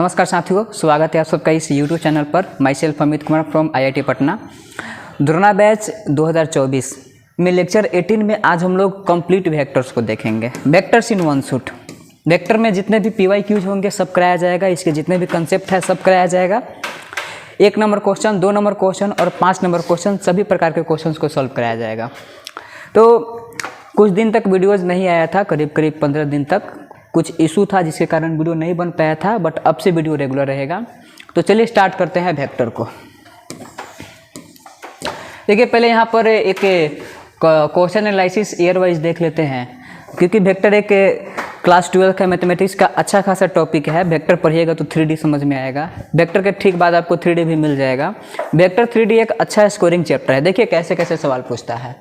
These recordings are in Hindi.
नमस्कार साथियों, स्वागत है आप सबका इस YouTube चैनल पर। My self Amit Kumar from IIT Patna. Drona batch 2024 में लेक्चर 18 में आज हम लोग कंप्लीट वेक्टर्स को देखेंगे। Vectors in one shot. Vector में जितने भी PYQs होंगे सब कराया जाएगा, इसके जितने भी कंसेप्ट है सब कराया जाएगा। 1 नंबर क्वेश्चन, 2 नंबर क्वेश्चन और 5 नंबर क्वेश्चन, सभी प्रकार के क्वेश्चन को सॉल्व कराया जाएगा। तो कुछ दिन तक वीडियोज़ नहीं आया था, करीब 15 दिन तक कुछ इशू था जिसके कारण वीडियो नहीं बन पाया था, बट अब से वीडियो रेगुलर रहेगा। तो चलिए स्टार्ट करते हैं वेक्टर को। देखिए पहले यहाँ पर एक क्वेश्चन एनालिसिस ईयर वाइज देख लेते हैं, क्योंकि वेक्टर एक क्लास 12 का मैथमेटिक्स का अच्छा खासा टॉपिक है। वेक्टर पढ़िएगा तो 3D समझ में आएगा। वेक्टर के ठीक बाद आपको 3D भी मिल जाएगा। वेक्टर 3D एक अच्छा स्कोरिंग चैप्टर है। देखिए कैसे कैसे सवाल पूछता है।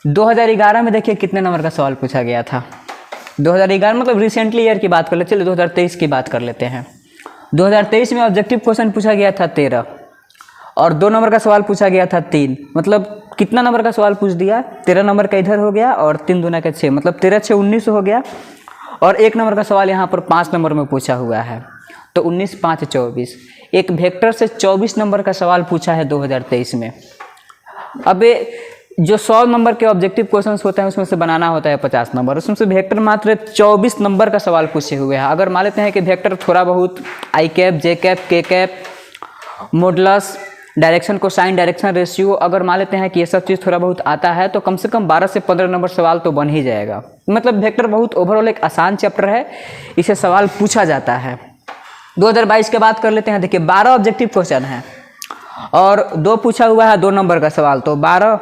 2011 में देखिए कितने नंबर का सवाल पूछा गया था। 2011 मतलब रिसेंटली ईयर की बात कर लेते, चलिए 2023 की बात कर लेते हैं। 2023 में ऑब्जेक्टिव क्वेश्चन पूछा गया था 13 और 2 नंबर का सवाल पूछा गया था 3। मतलब कितना नंबर का सवाल पूछ दिया? 13 नंबर का इधर हो गया और 3 दूना के 6, मतलब 13 6 19 हो गया। और 1 नंबर का सवाल यहाँ पर 5 नंबर में पूछा हुआ है, तो 19 5 24। एक वेक्टर से 24 नंबर का सवाल पूछा है 2023 में। अब जो 100 नंबर के ऑब्जेक्टिव क्वेश्चंस होते हैं उसमें से बनाना होता है 50 नंबर, उसमें से वेक्टर मात्र 24 नंबर का सवाल पूछे हुए हैं। अगर मान लेते हैं कि वेक्टर थोड़ा बहुत आई कैप, जे कैप, के cap, modulus, direction cosine, direction ratio, अगर मान लेते हैं कि ये सब चीज़ थोड़ा बहुत आता है तो कम से कम 12 से 15 नंबर सवाल तो बन ही जाएगा। मतलब वेक्टर बहुत ओवरऑल एक आसान चैप्टर है, इसे सवाल पूछा जाता है। 2022 की बात कर लेते हैं। देखिए 12 ऑब्जेक्टिव क्वेश्चन है और 2 पूछा हुआ है 2 नंबर का सवाल, तो 12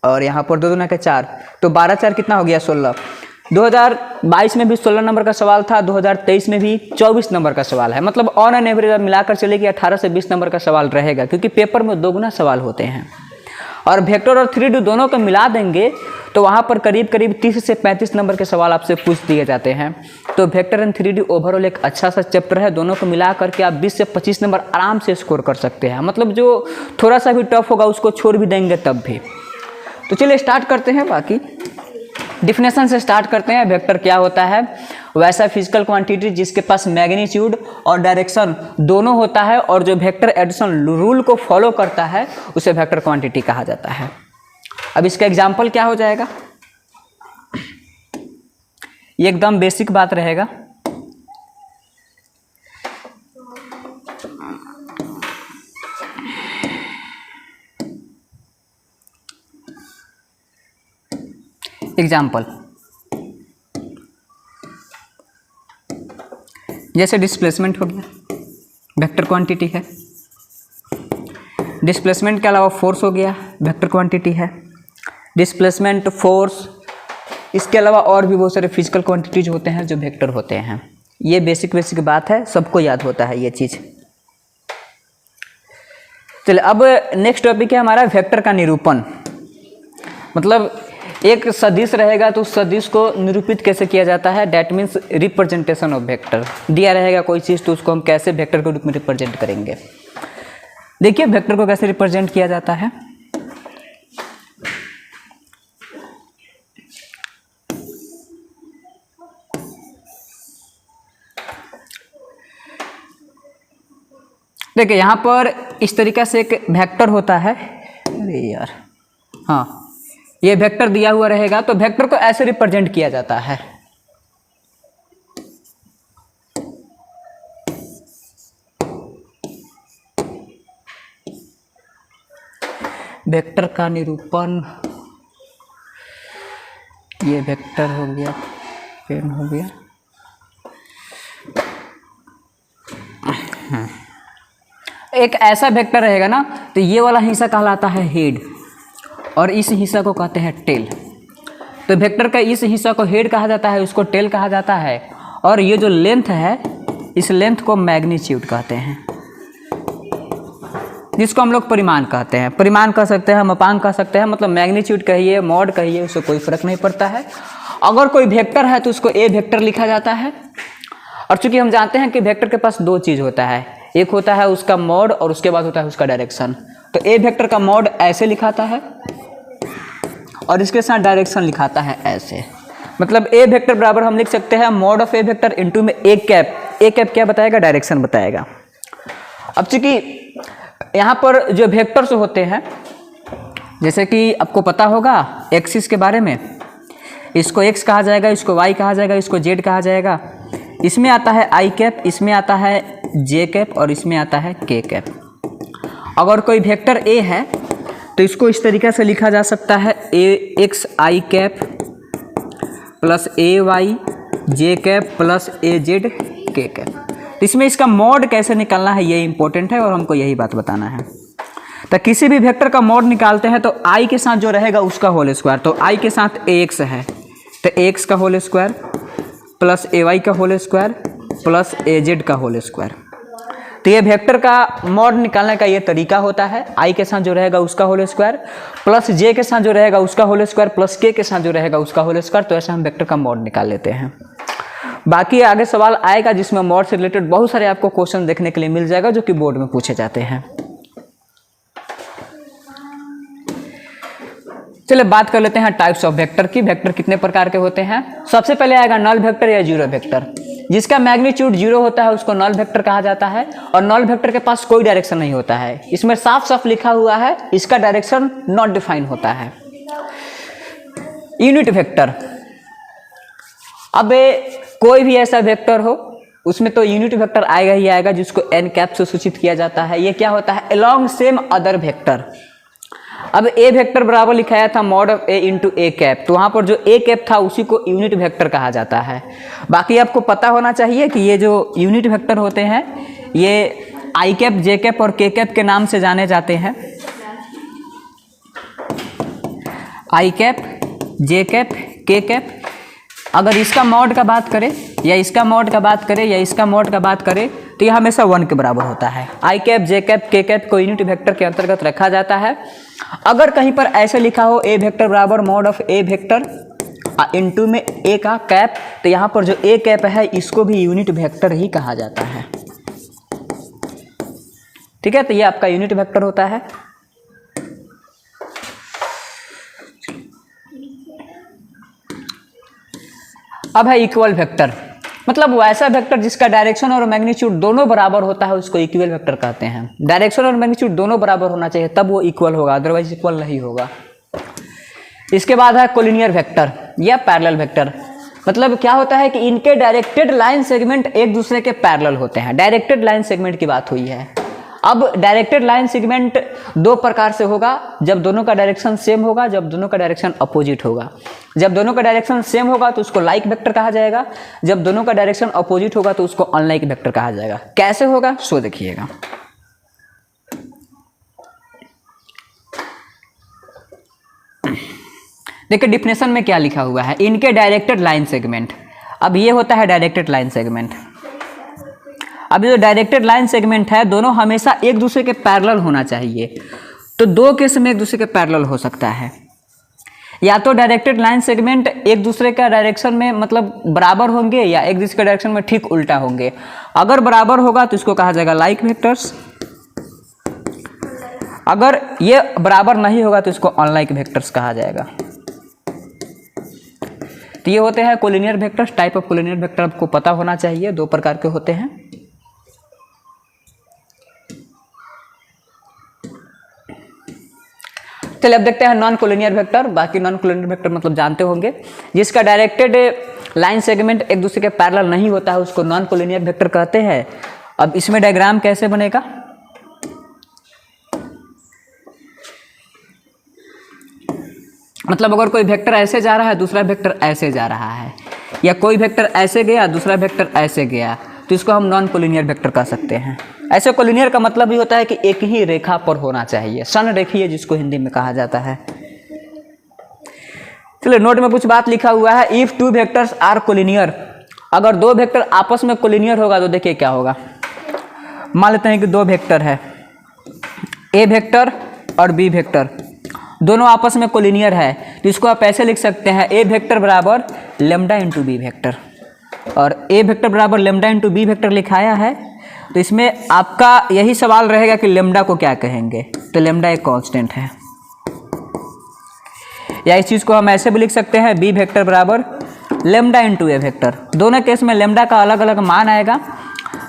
और यहाँ पर 2 दूना के 4, तो 12 4 कितना हो गया? 16। 2022 में भी 16 नंबर का सवाल था, 2023 में भी 24 नंबर का सवाल है। मतलब ऑन एन एवरेज मिलाकर चले कि 18 से 20 नंबर का सवाल रहेगा, क्योंकि पेपर में 2 गुना सवाल होते हैं। और वेक्टर और 3D दोनों को मिला देंगे तो वहाँ पर करीब 30 से 35 नंबर के सवाल आपसे पूछ दिए जाते हैं। तो वेक्टर एंड 3D ओवरऑल एक अच्छा सा चैप्टर है। दोनों को मिला करके आप 20 से 25 नंबर आराम से स्कोर कर सकते हैं। मतलब जो थोड़ा सा भी टफ होगा उसको छोड़ भी देंगे तब भी। तो चलिए स्टार्ट करते हैं। बाकी डिफिनेशन से स्टार्ट करते हैं। वेक्टर क्या होता है? वैसा फिजिकल क्वांटिटी जिसके पास मैग्नीट्यूड और डायरेक्शन दोनों होता है और जो वेक्टर एडिशन रूल को फॉलो करता है उसे वेक्टर क्वांटिटी कहा जाता है। अब इसका एग्जांपल क्या हो जाएगा? ये एकदम बेसिक बात रहेगा। एग्जाम्पल जैसे डिस्प्लेसमेंट हो गया, वेक्टर क्वांटिटी है। डिस्प्लेसमेंट के अलावा फोर्स हो गया, वेक्टर क्वांटिटी है। डिस्प्लेसमेंट, फोर्स, इसके अलावा और भी बहुत सारे फिजिकल क्वांटिटीज होते हैं जो वेक्टर होते हैं। ये बेसिक बात है, सबको याद होता है ये चीज़। चलिए अब नेक्स्ट टॉपिक है हमारा वेक्टर का निरूपण। मतलब एक सदिश रहेगा तो उस सदिश को निरूपित कैसे किया जाता है, that means representation of vector. दिया रहेगा कोई चीज़ तो उसको हम कैसे वेक्टर के रूप में रिप्रेजेंट करेंगे। देखिए वेक्टर को कैसे रिप्रेजेंट किया जाता है। देखिए यहाँ पर इस तरीके से एक वेक्टर होता है। अरे यार, हाँ, ये वेक्टर दिया हुआ रहेगा तो वेक्टर को ऐसे रिप्रेजेंट किया जाता है। वेक्टर का निरूपण, ये वेक्टर हो गया, पेन हो गया। एक ऐसा वेक्टर रहेगा ना तो ये वाला हिस्सा कहलाता है हेड और इस हिस्सा को कहते हैं टेल। तो वेक्टर का इस हिस्सा को हेड कहा जाता है, उसको टेल कहा जाता है। और ये जो लेंथ है इस लेंथ को मैग्नीट्यूड कहते हैं, जिसको हम लोग परिमाण कहते हैं। परिमाण कह सकते हैं, मापांक कह सकते हैं। मतलब मैग्नीट्यूड कहिए, मॉड कहिए, उससे कोई फर्क नहीं पड़ता है। अगर कोई वेक्टर है तो उसको ए वेक्टर लिखा जाता है। और चूंकि हम जानते हैं कि वेक्टर के पास 2 चीज़ होता है, एक होता है उसका मॉड और उसके बाद होता है उसका डायरेक्शन। तो ए वेक्टर का मॉड ऐसे लिखाता है और इसके साथ डायरेक्शन लिखाता है ऐसे। मतलब ए वेक्टर बराबर हम लिख सकते हैं mod of A vector into में ए कैप ए कैप क्या बताएगा, डायरेक्शन बताएगा। अब चूंकि यहाँ पर जो वेक्टर्स होते हैं, जैसे कि आपको पता होगा एक्सिस के बारे में, इसको एक्स कहा जाएगा, इसको वाई कहा जाएगा, इसको जेड कहा जाएगा। इसमें आता है आई कैप, इसमें आता है जे कैप और इसमें आता है के कैप। अगर कोई वेक्टर ए है तो इसको इस तरीके से लिखा जा सकता है ए एक्स आई कैप प्लस ए वाई जे कैप प्लस ए जेड के कैप। तो इसमें इसका मॉड कैसे निकालना है ये इंपॉर्टेंट है और हमको यही बात बताना है। तो किसी भी वेक्टर का मॉड निकालते हैं तो आई के साथ जो रहेगा उसका होल स्क्वायर, तो आई के साथ ए एक्स है तो एक्स का होल स्क्वायर प्लस ए वाई का होल स्क्वायर प्लस ए जेड का होल स्क्वायर। तो ये वेक्टर का मॉड निकालने का ये तरीका होता है। आई के साथ जो रहेगा उसका होल स्क्वायर प्लस जे के साथ जो रहेगा उसका होल स्क्वायर प्लस के साथ जो रहेगा उसका होल स्क्वायर। तो ऐसे हम वेक्टर का मॉड निकाल लेते हैं। बाकी आगे सवाल आएगा जिसमें मॉड से रिलेटेड बहुत सारे आपको क्वेश्चन देखने के लिए मिल जाएगा जो कि बोर्ड में पूछे जाते हैं। चलिए बात कर लेते हैं टाइप्स ऑफ वेक्टर की। वेक्टर कितने प्रकार के होते हैं। सबसे पहले आएगा नल वेक्टर या जीरो वेक्टर। जिसका मैग्नीट्यूड जीरो होता है उसको नल वेक्टर कहा जाता है और नल वेक्टर के पास कोई डायरेक्शन नहीं होता है। इसमें साफ साफ लिखा हुआ है इसका डायरेक्शन नॉट डिफाइन होता है। यूनिट वेक्टर, अब कोई भी ऐसा वेक्टर हो उसमें तो यूनिट वेक्टर आएगा ही आएगा जिसको एन कैप से सूचित किया जाता है। ये क्या होता है, अलोंग सेम अदर वेक्टर। अब ए वेक्टर बराबर लिखाया था mod of A into A cap, तो वहाँ पर जो ए कैप था उसी को यूनिट वेक्टर कहा जाता है। बाकी आपको पता होना चाहिए कि ये जो यूनिट वेक्टर होते हैं ये आई कैप, जे कैप और के कैप के नाम से जाने जाते हैं। आई कैप, जे कैप, के कैप। अगर इसका मॉड का बात करें या इसका मॉड का बात करें या इसका मॉड का बात करें तो ये हमेशा 1 के बराबर होता है। आई कैप, जे कैप, के कैप को यूनिट वेक्टर के अंतर्गत रखा जाता है। अगर कहीं पर ऐसे लिखा हो ए वेक्टर बराबर mod of A vector into में ए का कैप, तो यहाँ पर जो ए कैप है इसको भी यूनिट वेक्टर ही कहा जाता है। ठीक है, तो ये आपका यूनिट वेक्टर होता है। अब है इक्वल वेक्टर, मतलब वैसा वेक्टर जिसका डायरेक्शन और मैग्नीट्यूड दोनों बराबर होता है उसको इक्वल वेक्टर कहते हैं। डायरेक्शन और मैग्नीट्यूड दोनों बराबर होना चाहिए तब वो इक्वल होगा, अदरवाइज इक्वल नहीं होगा। इसके बाद है कोलिनियर वेक्टर या पैरेलल वेक्टर। मतलब क्या होता है कि इनके डायरेक्टेड लाइन सेगमेंट एक दूसरे के पैरेलल होते हैं। डायरेक्टेड लाइन सेगमेंट की बात हुई है। अब डायरेक्टेड लाइन सेगमेंट दो प्रकार से होगा, जब दोनों का डायरेक्शन सेम होगा, जब दोनों का डायरेक्शन अपोजिट होगा। जब दोनों का डायरेक्शन सेम होगा तो उसको लाइक वेक्टर कहा जाएगा, जब दोनों का डायरेक्शन अपोजिट होगा तो उसको अनलाइक वेक्टर कहा जाएगा। कैसे होगा सो देखिएगा। देखिए डिफिनेशन में क्या लिखा हुआ है, इनके डायरेक्टेड लाइन सेगमेंट। अब ये होता है डायरेक्टेड लाइन सेगमेंट। अब जो डायरेक्टेड लाइन सेगमेंट है दोनों हमेशा एक दूसरे के पैरेलल होना चाहिए। तो दो केस में एक दूसरे के पैरेलल हो सकता है, या तो डायरेक्टेड लाइन सेगमेंट एक दूसरे का डायरेक्शन में मतलब बराबर होंगे या एक दूसरे के डायरेक्शन में ठीक उल्टा होंगे। अगर बराबर होगा तो इसको कहा जाएगा लाइक वेक्टर्स, अगर ये बराबर नहीं होगा तो इसको अनलाइक वेक्टर्स कहा जाएगा। तो ये होते हैं collinear vectors. Type of collinear vector आपको पता होना चाहिए, दो प्रकार के होते हैं। चलिए अब देखते हैं नॉन कोलिनियर वेक्टर। बाकी नॉन कोलिनियर वेक्टर मतलब जानते होंगे, जिसका डायरेक्टेड लाइन सेगमेंट एक दूसरे के पैरेलल नहीं होता है उसको नॉन कोलिनियर वेक्टर कहते हैं। अब इसमें डायग्राम कैसे बनेगा, मतलब अगर कोई वेक्टर ऐसे जा रहा है दूसरा वेक्टर ऐसे जा रहा है, या कोई वेक्टर ऐसे गया दूसरा वेक्टर ऐसे गया, तो इसको हम नॉन कोलिनियर वेक्टर कह सकते हैं। ऐसे कोलिनियर का मतलब भी होता है कि एक ही रेखा पर होना चाहिए, संरेखीय जिसको हिंदी में कहा जाता है। चलिए नोट में कुछ बात लिखा हुआ है, if two vectors are collinear. अगर दो वेक्टर आपस में कोलिनियर होगा तो देखिए क्या होगा। मान लेते हैं कि दो वेक्टर है, ए वेक्टर और बी वेक्टर, दोनों आपस में कोलिनियर है, तो इसको आप ऐसे लिख सकते हैं ए वेक्टर बराबर लेमडा इंटू बी वेक्टर। और ए वेक्टर बराबर लेमडा इंटू बी वेक्टर लिखाया है, तो इसमें आपका यही सवाल रहेगा कि लेमडा को क्या कहेंगे। तो लेमडा एक कांस्टेंट है, या इस चीज़ को हम ऐसे भी लिख सकते हैं बी वेक्टर बराबर लेमडा इंटू ए वेक्टर। दोनों केस में लेमडा का अलग अलग मान आएगा,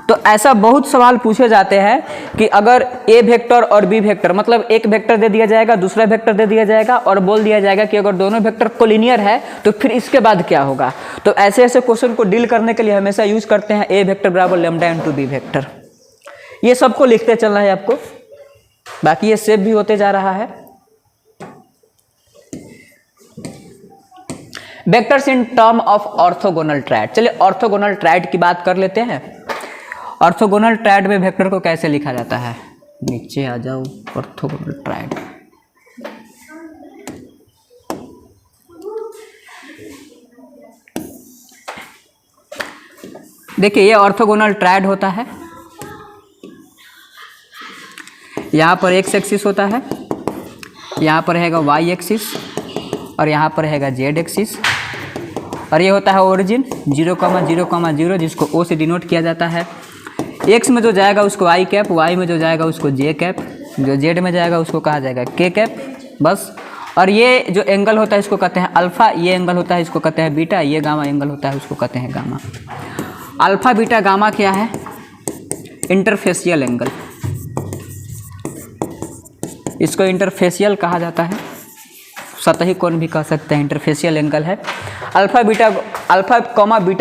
तो ऐसा बहुत सवाल पूछे जाते हैं कि अगर ए वेक्टर और बी वेक्टर, मतलब एक वेक्टर दे दिया जाएगा, दूसरा वेक्टर दे दिया जाएगा और बोल दिया जाएगा कि अगर दोनों वेक्टर कोलिनियर है तो फिर इसके बाद क्या होगा। तो ऐसे ऐसे क्वेश्चन को डील करने के लिए हमेशा यूज करते हैं ए वेक्टर बराबर लैम्डा इनटू बी वेक्टर। ये सबको लिखते चलना है आपको, बाकी ये सेव भी होते जा रहा है। Vectors in term of orthogonal triad. चलिए ऑर्थोगोनल ट्रायड की बात कर लेते हैं। ऑर्थोगोनल ट्रायड में वेक्टर को कैसे लिखा जाता है, नीचे आ जाओ। ऑर्थोगोनल ट्रायड, देखिए ये ऑर्थोगोनल ट्रायड होता है। यहाँ पर एक्स एक्सिस होता है, यहाँ पर रहेगा वाई एक्सिस और यहाँ पर रहेगा जेड एक्सिस, और ये होता है ओरिजिन 0,0,0 जिसको ओ से डिनोट किया जाता है। एक्स में जो जाएगा उसको आई कैप, वाई में जो जाएगा उसको जे कैप, जो जेड में जाएगा उसको कहा जाएगा के कैप, बस। और ये जो एंगल होता है इसको कहते हैं अल्फा, ये एंगल होता है इसको कहते हैं बीटा, ये गामा एंगल होता है उसको कहते हैं गामा। अल्फा बीटा गामा क्या है, इंटरफेशियल एंगल, इसको इंटरफेशियल कहा जाता है, सतही कोण भी कह सकते हैं, इंटरफेशियल एंगल है। अल्फा बीटा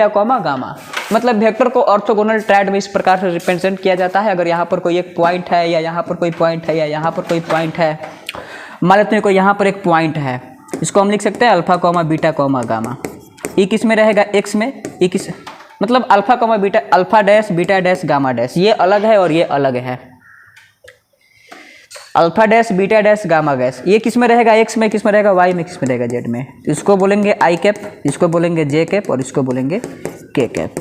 कॉमा गामा, मतलब वेक्टर को ऑर्थोगोनल ट्रायड में इस प्रकार से रिप्रेजेंट किया जाता है। अगर यहाँ पर कोई एक पॉइंट है या यहाँ पर कोई पॉइंट है या यहाँ पर कोई पॉइंट है, मान लेते हैं कोई यहाँ पर एक पॉइंट है, इसको हम लिख सकते हैं alpha comma beta comma gamma. ई किस में रहेगा, एक्स में, ई किस, मतलब alpha comma beta, alpha dash beta dash gamma dash, ये अलग है और ये अलग है। Alpha dash beta dash gamma dash, ये किस में रहेगा, एक्स में, किस में रहेगा, वाई में, किस में रहेगा, जेड में। इसको बोलेंगे आई कैप, इसको बोलेंगे जे कैप और इसको बोलेंगे के कैप।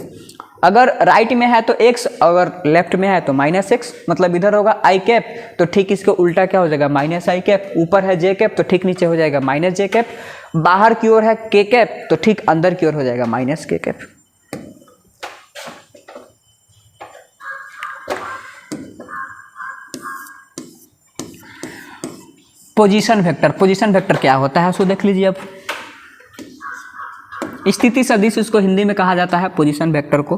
अगर राइट में है तो एक्स, अगर लेफ्ट में है तो माइनस एक्स, मतलब इधर होगा आई कैप तो ठीक इसको उल्टा क्या हो जाएगा, माइनस आई कैप। ऊपर है जे कैप तो ठीक नीचे हो जाएगा माइनस जे कैप। बाहर की ओर है के कैप तो ठीक अंदर की ओर हो जाएगा minus K cap. Position vector, position vector क्या होता है उसको देख लीजिए अब। स्थिति सदिश इसको हिंदी में कहा जाता है, पोजीशन वेक्टर को।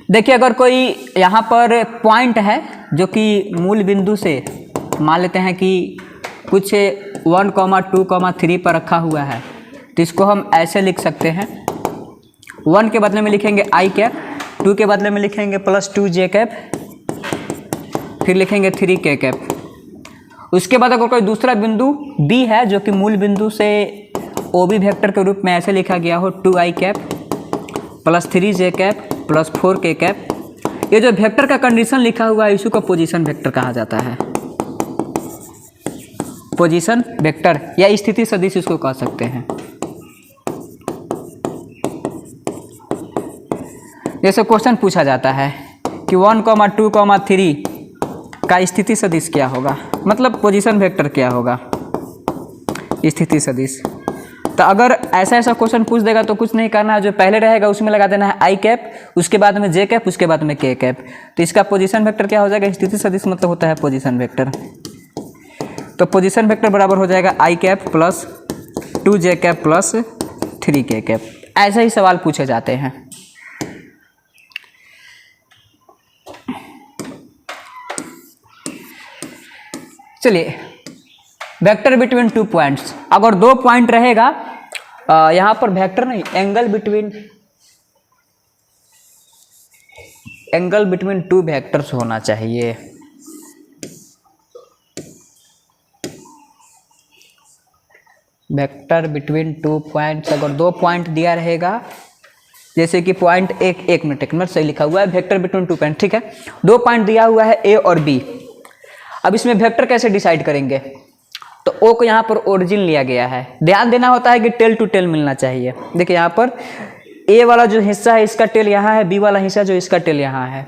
देखिए अगर कोई यहाँ पर पॉइंट है जो कि मूल बिंदु से मान लेते हैं कि कुछ 1,2,3 पर रखा हुआ है, तो इसको हम ऐसे लिख सकते हैं। 1 के बदले में लिखेंगे आई कैप, 2 के बदले में लिखेंगे +2 जे कैप, फिर लिखेंगे 3 के कैप। उसके बाद अगर कोई दूसरा बिंदु B है जो कि मूल बिंदु से OB वेक्टर के रूप में ऐसे लिखा गया हो, 2 आई कैप +3 जे कैप +4 के कैप, ये जो वेक्टर का कंडीशन लिखा हुआ है इसी को पोजीशन वेक्टर कहा जाता है। पोजीशन वेक्टर या स्थिति सदिश इसको कह सकते हैं। जैसे क्वेश्चन पूछा जाता है कि 1,2,3 का स्थिति सदिश क्या होगा, मतलब पोजीशन वेक्टर क्या होगा, स्थिति सदिश। तो अगर ऐसा ऐसा क्वेश्चन पूछ देगा तो कुछ नहीं करना है, जो पहले रहेगा उसमें लगा देना है आई कैप, उसके बाद में जे कैप, उसके बाद में के कैप। तो इसका पोजीशन वेक्टर क्या हो जाएगा, स्थिति सदिश मतलब होता है पोजीशन वेक्टर। तो पोजीशन वेक्टर बराबर हो जाएगा आई कैप +2 जे कैप +3 के कैप। ऐसे ही सवाल पूछे जाते हैं। चलिए वेक्टर बिटवीन 2 पॉइंट्स, अगर 2 पॉइंट रहेगा, यहाँ पर वेक्टर नहीं, एंगल बिटवीन 2 वेक्टर्स होना चाहिए। वेक्टर बिटवीन 2 पॉइंट्स, अगर 2 पॉइंट दिया रहेगा, जैसे कि पॉइंट 1 मिनट सही लिखा हुआ है, वेक्टर बिटवीन 2 पॉइंट, ठीक है। 2 पॉइंट दिया हुआ है ए और बी। अब इसमें वेक्टर कैसे डिसाइड करेंगे, तो ओ को यहाँ पर ओरिजिन लिया गया है। ध्यान देना होता है कि टेल टू टेल मिलना चाहिए। देखिए यहाँ पर ए वाला जो हिस्सा है इसका टेल यहाँ है, बी वाला हिस्सा जो इसका टेल यहाँ है।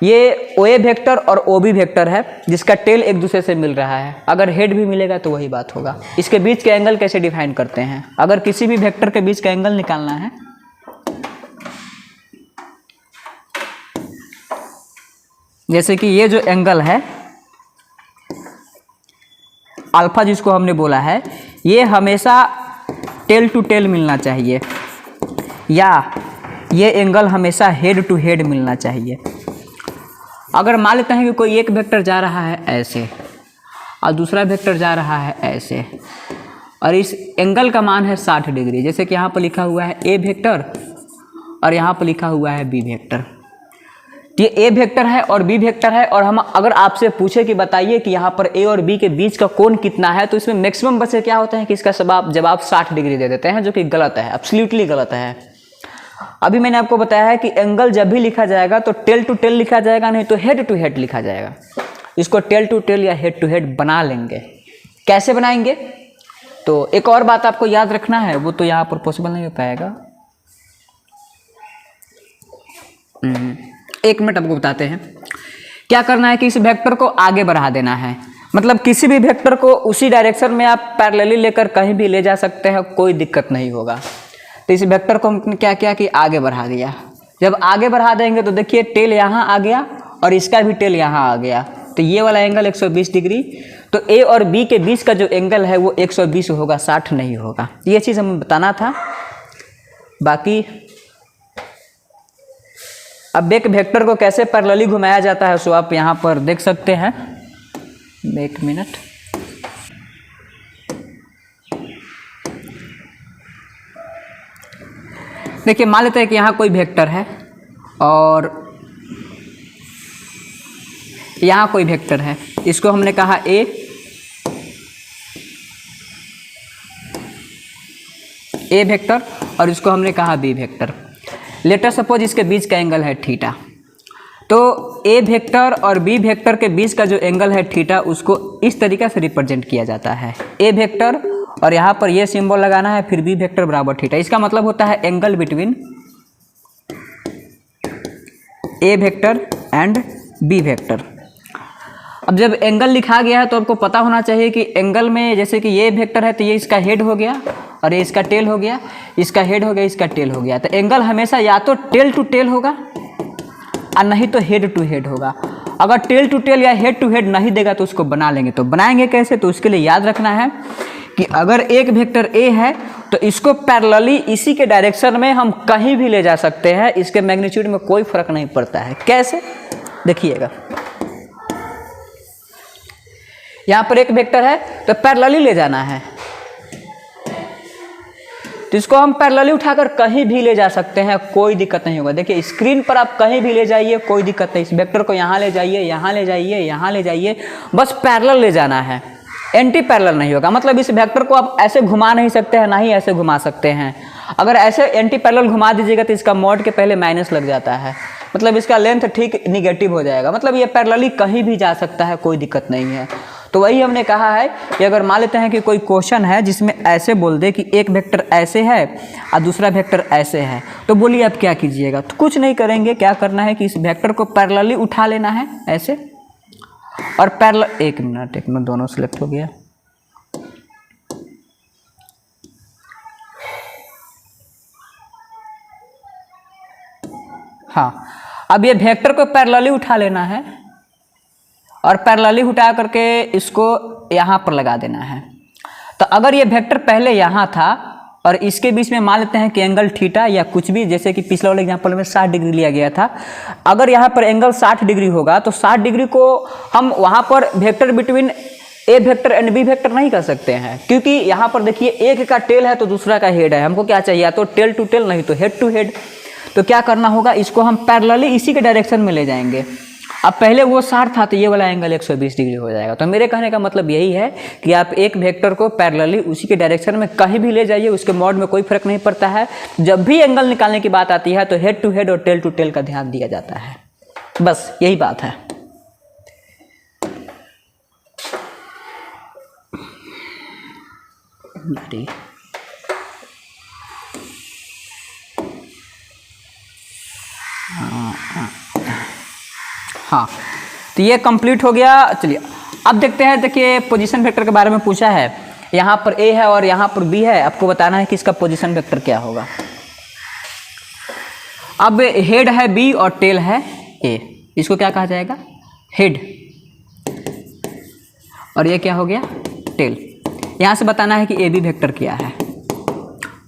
ये ओ ए वेक्टर और ओ बी वेक्टर है जिसका टेल एक दूसरे से मिल रहा है। अगर हेड भी मिलेगा तो वही बात होगा। इसके बीच के एंगल कैसे डिफाइन करते हैं, अगर किसी भी वेक्टर के बीच का एंगल निकालना है, जैसे कि ये जो एंगल है अल्फा जिसको हमने बोला है, ये हमेशा टेल टू टेल मिलना चाहिए, या ये एंगल हमेशा हेड टू हेड मिलना चाहिए। अगर मान लेते हैं कि कोई एक वेक्टर जा रहा है ऐसे और दूसरा वेक्टर जा रहा है ऐसे, और इस एंगल का मान है 60 डिग्री, जैसे कि यहाँ पर लिखा हुआ है ए वेक्टर और यहाँ पर लिखा हुआ है बी वेक्टर। ये ए वेक्टर है और बी वेक्टर है, और हम अगर आपसे पूछे कि बताइए कि यहाँ पर ए और बी के बीच का कोण कितना है, तो इसमें मैक्सिमम बच्चे क्या होता है कि इसका जवाब 60 डिग्री दे देते हैं, जो कि गलत है, एब्सोल्युटली गलत है। अभी मैंने आपको बताया है कि एंगल जब भी लिखा जाएगा तो टेल टू टेल लिखा जाएगा, नहीं तो हेड टू हेड लिखा जाएगा। इसको टेल टू टेल या हेड टू हेड बना लेंगे। कैसे बनाएंगे? तो एक और बात आपको याद रखना है, वो तो यहाँ पर पॉसिबल नहीं हो पाएगा। एक मिनट आपको बताते हैं। क्या करना है कि इस वेक्टर को आगे बढ़ा देना है, मतलब किसी भी वेक्टर को उसी डायरेक्शन में आप पैरेलली लेकर कहीं भी ले जा सकते हैं, कोई दिक्कत नहीं होगा। तो इस वेक्टर को हमने क्या किया कि आगे बढ़ा दिया। जब आगे बढ़ा देंगे तो देखिए टेल यहाँ आ गया और इसका भी टेल यहाँ आ गया, तो ये वाला एंगल 120 डिग्री। तो ए और बी के बीच का जो एंगल है वो 120 होगा, 60 नहीं होगा। ये चीज़ हमें बताना था। बाकी अब एक वेक्टर को कैसे पैरेलली घुमाया जाता है सो आप यहाँ पर देख सकते हैं। एक मिनट, देखिए मान लेते हैं कि यहाँ कोई वेक्टर है और यहाँ कोई वेक्टर है, इसको हमने कहा ए वेक्टर और इसको हमने कहा बी वेक्टर। लेटर सपोज इसके बीच का एंगल है थीटा, तो ए वेक्टर और बी वेक्टर के बीच का जो एंगल है थीटा उसको इस तरीके से रिप्रेजेंट किया जाता है। ए वेक्टर और यहाँ पर ये सिंबल लगाना है, फिर बी वेक्टर बराबर थीटा। इसका मतलब होता है angle between A vector and B vector. अब जब एंगल लिखा गया है तो आपको पता होना चाहिए कि एंगल में जैसे कि ये वेक्टर है तो ये इसका हेड हो गया और ये इसका टेल हो गया, इसका हेड हो गया, इसका टेल हो गया। तो एंगल हमेशा या तो टेल टू टेल होगा और नहीं तो हेड टू हेड होगा। अगर टेल टू टेल या हेड टू हेड नहीं देगा तो उसको बना लेंगे। तो बनाएंगे कैसे? तो उसके लिए याद रखना है कि अगर एक वेक्टर ए है तो इसको पैरेलली इसी के डायरेक्शन में हम कहीं भी ले जा सकते हैं, इसके मैग्नीट्यूड में कोई फर्क नहीं पड़ता है। कैसे? देखिएगा, यहाँ पर एक वेक्टर है तो पैरेलली ले जाना है, तो इसको हम पैरेलली उठाकर कहीं भी ले जा सकते हैं, कोई दिक्कत नहीं होगा। देखिए स्क्रीन पर आप कहीं भी ले जाइए, कोई दिक्कत नहीं। इस वेक्टर को यहाँ ले जाइए, यहाँ ले जाइए, यहाँ ले जाइए, बस पैरेलल ले जाना है, एंटी पैरेलल नहीं होगा। मतलब इस वेक्टर को आप ऐसे घुमा नहीं सकते हैं, ना ही ऐसे घुमा सकते हैं। अगर ऐसे एंटी पैरेलल घुमा दीजिएगा तो इसका मॉड के पहले माइनस लग जाता है, मतलब इसका लेंथ ठीक निगेटिव हो जाएगा। मतलब ये पैरेलली कहीं भी जा सकता है, कोई दिक्कत नहीं है। तो वही हमने कहा है कि अगर मान लेते हैं कि कोई क्वेश्चन है जिसमें ऐसे बोल दे कि एक वेक्टर ऐसे है और दूसरा वेक्टर ऐसे है, तो बोलिए आप क्या कीजिएगा? तो कुछ नहीं करेंगे। क्या करना है कि इस वेक्टर को पैरेलली उठा लेना है ऐसे, और पैरेलल, एक मिनट दोनों सिलेक्ट हो गया। हाँ, अब ये वेक्टर को पैरेलली उठा लेना है और पैरेलली उठा करके इसको यहाँ पर लगा देना है। तो अगर ये वेक्टर पहले यहाँ था और इसके बीच में मान लेते हैं कि एंगल थीटा या कुछ भी, जैसे कि पिछले वाले एग्जांपल में 60 डिग्री लिया गया था, अगर यहाँ पर एंगल 60 डिग्री होगा तो 60 डिग्री को हम वहाँ पर vector between A vector and B vector नहीं कर सकते हैं, क्योंकि यहाँ पर देखिए एक का टेल है तो दूसरा का हेड है। हमको क्या चाहिए? या तो टेल टू टेल, नहीं तो हेड टू हेड। तो क्या करना होगा, इसको हम पैरेलली इसी के डायरेक्शन में ले जाएंगे। अब पहले वो 60 था तो ये वाला एंगल 120 डिग्री हो जाएगा। तो मेरे कहने का मतलब यही है कि आप एक वेक्टर को पैरेलली उसी के डायरेक्शन में कहीं भी ले जाइए, उसके मॉड में कोई फर्क नहीं पड़ता है। जब भी एंगल निकालने की बात आती है तो हेड टू हेड और टेल टू टेल का ध्यान दिया जाता है, बस यही बात है। हाँ, तो ये कंप्लीट हो गया। चलिए अब देखते हैं। देखिए पोजीशन वेक्टर के बारे में पूछा है, यहाँ पर ए है और यहाँ पर बी है, आपको बताना है कि इसका पोजीशन वेक्टर क्या होगा। अब हेड है बी और टेल है ए, इसको क्या कहा जाएगा? हेड। और ये क्या हो गया? टेल। यहाँ से बताना है कि ए बी वेक्टर क्या है।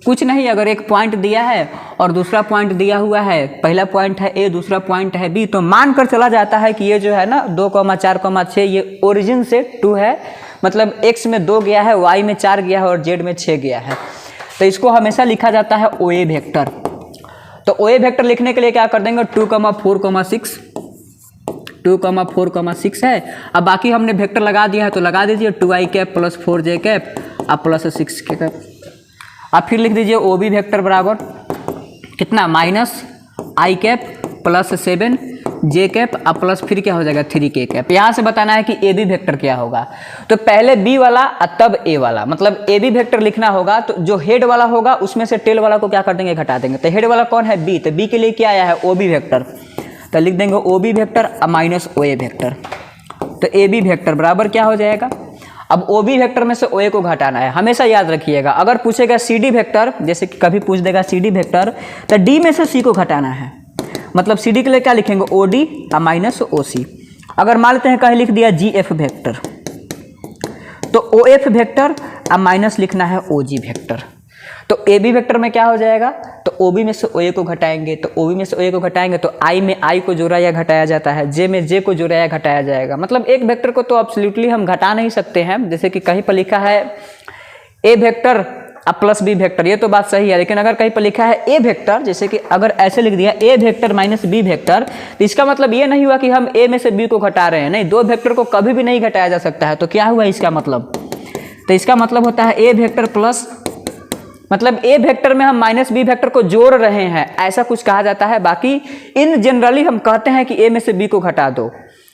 कुछ नहीं, अगर एक पॉइंट दिया है और दूसरा पॉइंट दिया हुआ है, पहला पॉइंट है ए, दूसरा पॉइंट है बी, तो मान कर चला जाता है कि ये जो है ना 2,4,6 ये ओरिजिन से 2 है, मतलब x में 2 गया है, y में 4 गया है और z में 6 गया है। तो इसको हमेशा लिखा जाता है OA वेक्टर। तो OA वेक्टर लिखने के लिए क्या कर देंगे, 2,4,6 2,4,6 है। अब बाकी हमने वेक्टर लगा दिया है तो लगा दीजिए 2i cap plus 4j cap अब प्लस 6 कैप। अब फिर लिख दीजिए OB वेक्टर बराबर कितना, minus i cap plus 7j cap अब प्लस फिर क्या हो जाएगा 3k कैप। यहाँ से बताना है कि AB वेक्टर क्या होगा। तो पहले B वाला और तब A वाला, मतलब AB वेक्टर लिखना होगा। तो जो हेड वाला होगा उसमें से टेल वाला को क्या कर देंगे, घटा देंगे। तो हेड वाला कौन है, B, तो B के लिए क्या आया है, OB वेक्टर। तो लिख देंगे OB vector minus OA vector. तो AB वेक्टर बराबर क्या हो जाएगा, अब OB वेक्टर में से OA को घटाना है। हमेशा याद रखिएगा, अगर पूछेगा CD वेक्टर, जैसे कि कभी पूछ देगा CD वेक्टर, तो D में से C को घटाना है। मतलब CD के लिए क्या लिखेंगे, OD माइनस OC। अगर मान लेते हैं कहीं लिख दिया GF वेक्टर, तो OF वेक्टर माइनस लिखना है OG वेक्टर। तो AB वेक्टर में क्या हो जाएगा, तो OB में से OA को घटाएंगे, तो OB में से OA को घटाएंगे तो I में I को जोड़ा या घटाया जाता है, J में J को जोड़ा या घटाया जाएगा। मतलब एक वेक्टर को तो एब्सोल्युटली हम घटा नहीं सकते हैं। जैसे कि कहीं पर लिखा है A vector plus B vector, ये तो बात सही है, लेकिन अगर कहीं पर लिखा है A वेक्टर, जैसे कि अगर ऐसे लिख दिया A vector minus B vector, तो इसका मतलब ये नहीं हुआ कि हम A में से B को घटा रहे हैं, नहीं, दो वेक्टर को कभी भी नहीं घटाया जा सकता है। तो क्या हुआ इसका मतलब, तो इसका मतलब होता है A वेक्टर प्लस, मतलब A वेक्टर में हम माइनस B वेक्टर को जोड़ रहे हैं, ऐसा कुछ कहा जाता है। बाकी इन जनरली हम कहते हैं कि A में से B को घटा दो,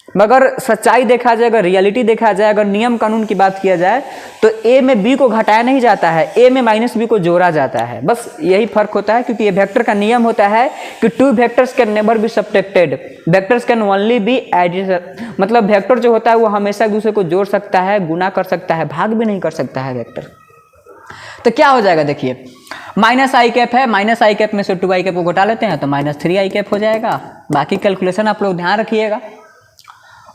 मगर सच्चाई देखा जाए, अगर रियलिटी देखा जाए, अगर नियम कानून की बात किया जाए, तो A में B को घटाया नहीं जाता है, A में माइनस B को जोड़ा जाता है। बस यही फर्क होता है, क्योंकि ये वेक्टर का नियम होता है कि 2 vectors can never be subtracted, vectors can only be added. मतलब वेक्टर जो होता है वो हमेशा एक दूसरे को जोड़ सकता है, गुना कर सकता है, भाग भी नहीं कर सकता है वेक्टर। तो क्या हो जाएगा, देखिए माइनस आई कैप है, माइनस आई कैप में से 2i कैप को घटा लेते हैं तो माइनस 3i कैप हो जाएगा। बाकी कैलकुलेशन आप लोग ध्यान रखिएगा।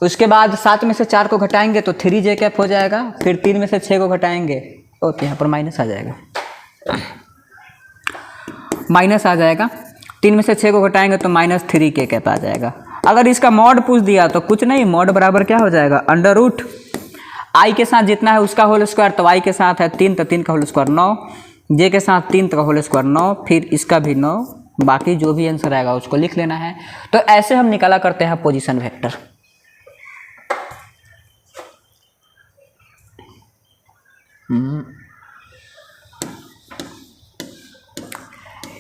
उसके बाद 7 में से 4 को घटाएंगे तो 3j कैप हो जाएगा, फिर 3 में से 6 को घटाएंगे तो यहाँ पर माइनस आ जाएगा, माइनस आ जाएगा। 3 में से 6 को घटाएंगे तो माइनस 3k कैप आ जाएगा। अगर इसका मॉड पूछ दिया तो कुछ नहीं, मॉड बराबर क्या हो जाएगा, अंडर रूट आई के साथ जितना है उसका होल स्क्वायर, तो आई के साथ है 3 तो 3 का होल स्क्वायर 9, जे के साथ 3 का होल स्क्वायर 9, फिर इसका भी 9, बाकी जो भी आंसर आएगा उसको लिख लेना है। तो ऐसे हम निकाला करते हैं position vector.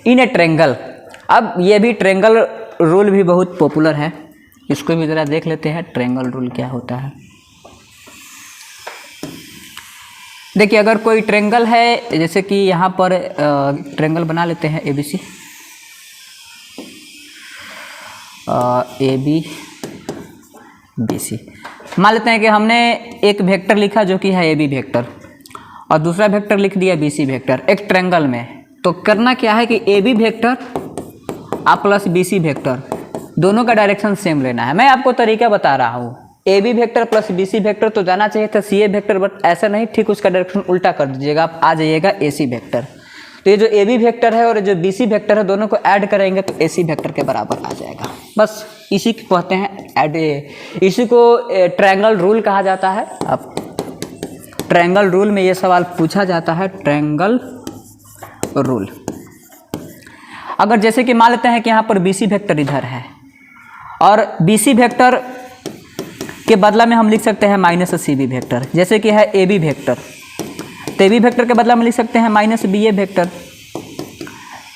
In a triangle, अब ये भी ट्रेंगल रूल भी बहुत पॉपुलर है, इसको भी ज़रा देख लेते हैं ट्रेंगल रूल क्या होता है। देखिए अगर कोई ट्रेंगल है, जैसे कि यहाँ पर ट्रेंगल बना लेते हैं ABC, ABBC। मान लेते हैं कि हमने एक वेक्टर लिखा जो कि है AB वेक्टर और दूसरा वेक्टर लिख दिया BC वेक्टर एक ट्रेंगल में। तो करना क्या है कि AB vector plus BC vector दोनों का डायरेक्शन सेम लेना है। मैं आपको तरीका बता रहा हूँ, AB vector plus BC vector तो जाना चाहिए था CA वेक्टर, बट ऐसा नहीं, ठीक उसका डायरेक्शन उल्टा कर दीजिएगा, आप आ जाइएगा AC वेक्टर। तो ये जो AB वेक्टर है और जो BC वेक्टर है दोनों को ऐड करेंगे तो AC वेक्टर के बराबर आ जाएगा। बस इसी को कहते हैं ऐड, इसी को ट्रायंगल रूल कहा जाता है। अब ट्रायंगल रूल में ये सवाल पूछा जाता है, ट्रायंगल रूल। अगर जैसे कि मान लेते हैं कि यहाँ पर BC वेक्टर इधर है और BC वेक्टर के बदला में हम लिख सकते हैं माइनस CB वेक्टर, जैसे कि है AB वेक्टर, तो AB वेक्टर के बदला में लिख सकते हैं minus BA vector.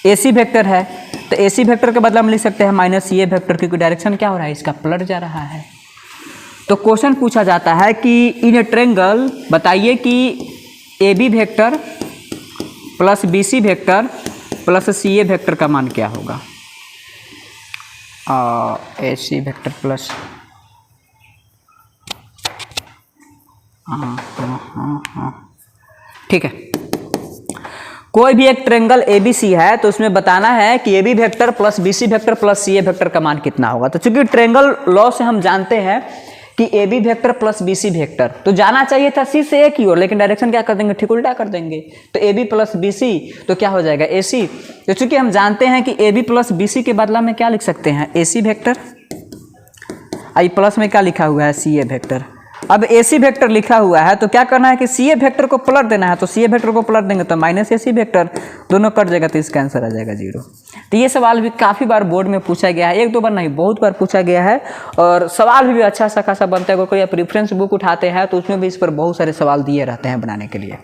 AC vector है तो AC वेक्टर के बदला में लिख सकते हैं माइनस CA वेक्टर, क्योंकि डायरेक्शन क्या हो रहा है, इसका पलट जा रहा है। तो क्वेश्चन पूछा जाता है कि इन ए ट्रेंगल बताइए कि AB vector plus BC vector plus CA vector का मान क्या होगा। AC वेक्टर प्लस ठीक है, कोई भी एक ट्रेंगल ABC है तो उसमें बताना है कि AB vector plus BC vector plus CA vector का मान कितना होगा। तो चूंकि ट्रेंगल लॉ से हम जानते हैं कि A B vector plus B C vector, तो जाना चाहिए था सी से ए की ओर, लेकिन डायरेक्शन क्या कर देंगे, ठीक उल्टा कर देंगे। तो A B plus B C तो क्या हो जाएगा, ए सी। तो चूंकि हम जानते हैं कि A B plus B C के बदला में क्या लिख सकते हैं, ए सी वेक्टर, आई प्लस में क्या लिखा हुआ है, सी ए वेक्टर। अब ए सी वेक्टर लिखा हुआ है तो क्या करना है कि सी ए वेक्टर को पलट देना है, तो सी ए वेक्टर को पलट देंगे तो माइनस ए सी वेक्टर, दोनों कट जाएगा तो इसका आंसर आ जाएगा 0। तो ये सवाल भी काफ़ी बार बोर्ड में पूछा गया है, एक दो बार नहीं बहुत बार पूछा गया है, और सवाल भी अच्छा सा खासा बनता है। अगर कोई आप रेफरेंस बुक उठाते हैं तो उसमें भी इस पर बहुत सारे सवाल दिए रहते हैं बनाने के लिए।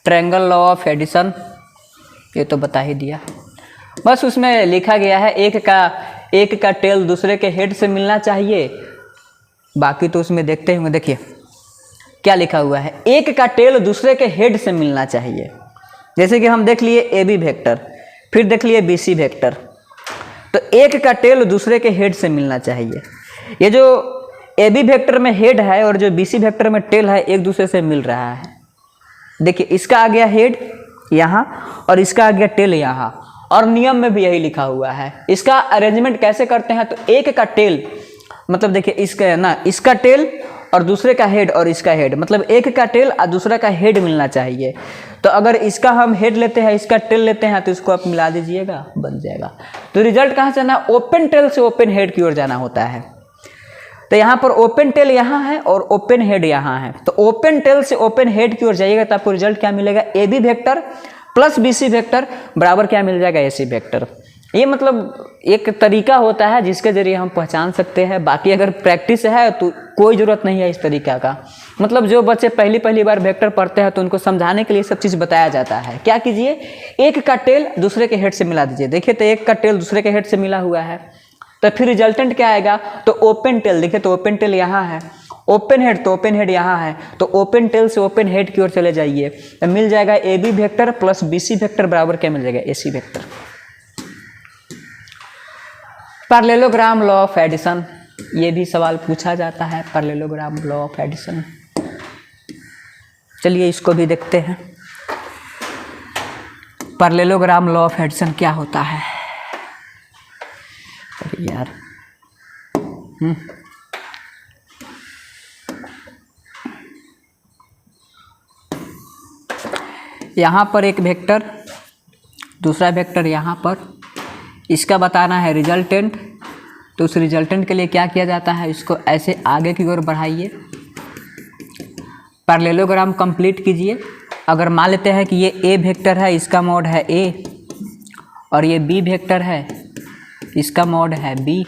ट्रायंगल लॉ ऑफ एडिशन ये तो बता ही दिया, बस उसमें लिखा गया है एक का टेल दूसरे के हेड से मिलना चाहिए, बाकी तो उसमें देखते होंगे। देखिए क्या लिखा हुआ है, एक का टेल दूसरे के हेड से मिलना चाहिए। जैसे कि हम देख लिए ए बी वेक्टर, फिर देख लिए बी सी वेक्टर, तो एक का टेल दूसरे के हेड से मिलना चाहिए। ये जो ए बी वेक्टर में हेड है और जो बी सी वेक्टर में टेल है एक दूसरे से मिल रहा है। देखिए इसका आ गया हेड यहाँ और इसका आ गया टेल यहाँ, और नियम में भी यही लिखा हुआ है। इसका अरेंजमेंट कैसे करते हैं, तो एक का टेल मतलब देखिए इसका टेल और दूसरे का हेड और इसका हेड, मतलब एक का टेल और दूसरा का हेड मिलना चाहिए। तो अगर इसका हम हेड लेते हैं, इसका टेल लेते हैं, तो इसको आप मिला दीजिएगा, बन जाएगा। तो रिजल्ट कहाँ से आना, ओपन टेल से ओपन हेड की ओर जाना होता है। तो यहाँ पर ओपन टेल यहाँ है और ओपन हेड यहाँ है, तो ओपन टेल से ओपन हेड की ओर जाइएगा तो आपको रिजल्ट क्या मिलेगा, A B vector plus B C vector बराबर क्या मिल जाएगा, ए सी वेक्टर। ये मतलब एक तरीका होता है जिसके जरिए हम पहचान सकते हैं। बाकी अगर प्रैक्टिस है तो कोई ज़रूरत नहीं है इस तरीका का। मतलब जो बच्चे पहली बार वेक्टर पढ़ते हैं तो उनको समझाने के लिए सब चीज़ बताया जाता है। क्या कीजिए, एक का टेल दूसरे के हेड से मिला दीजिए। देखिए तो एक का टेल दूसरे के हेड से मिला हुआ है, तो फिर रिजल्टेंट क्या आएगा, तो ओपन टेल। देखिए तो ओपन टेल यहाँ है, ओपन हेड तो ओपन हेड यहाँ है, तो ओपन टेल से ओपन हेड की ओर चले जाइए तो मिल जाएगा A B vector plus B C vector बराबर क्या मिल जाएगा, A C vector. Parallelogram law of addition, ये भी सवाल पूछा जाता है, पैरेललोग्राम लॉ ऑफ एडिशन। चलिए इसको भी देखते हैं, पैरेललोग्राम लॉ ऑफ एडिशन क्या होता है। अरे यार यहाँ पर एक वेक्टर, दूसरा वेक्टर यहाँ पर, इसका बताना है रिजल्टेंट। तो उस रिजल्टेंट के लिए क्या किया जाता है, इसको ऐसे आगे की ओर बढ़ाइए, पैरेललोग्राम कंप्लीट कीजिए। अगर मान लेते हैं कि ये ए वेक्टर है, इसका मॉड है ए, और ये बी वेक्टर है, इसका मॉड है बी,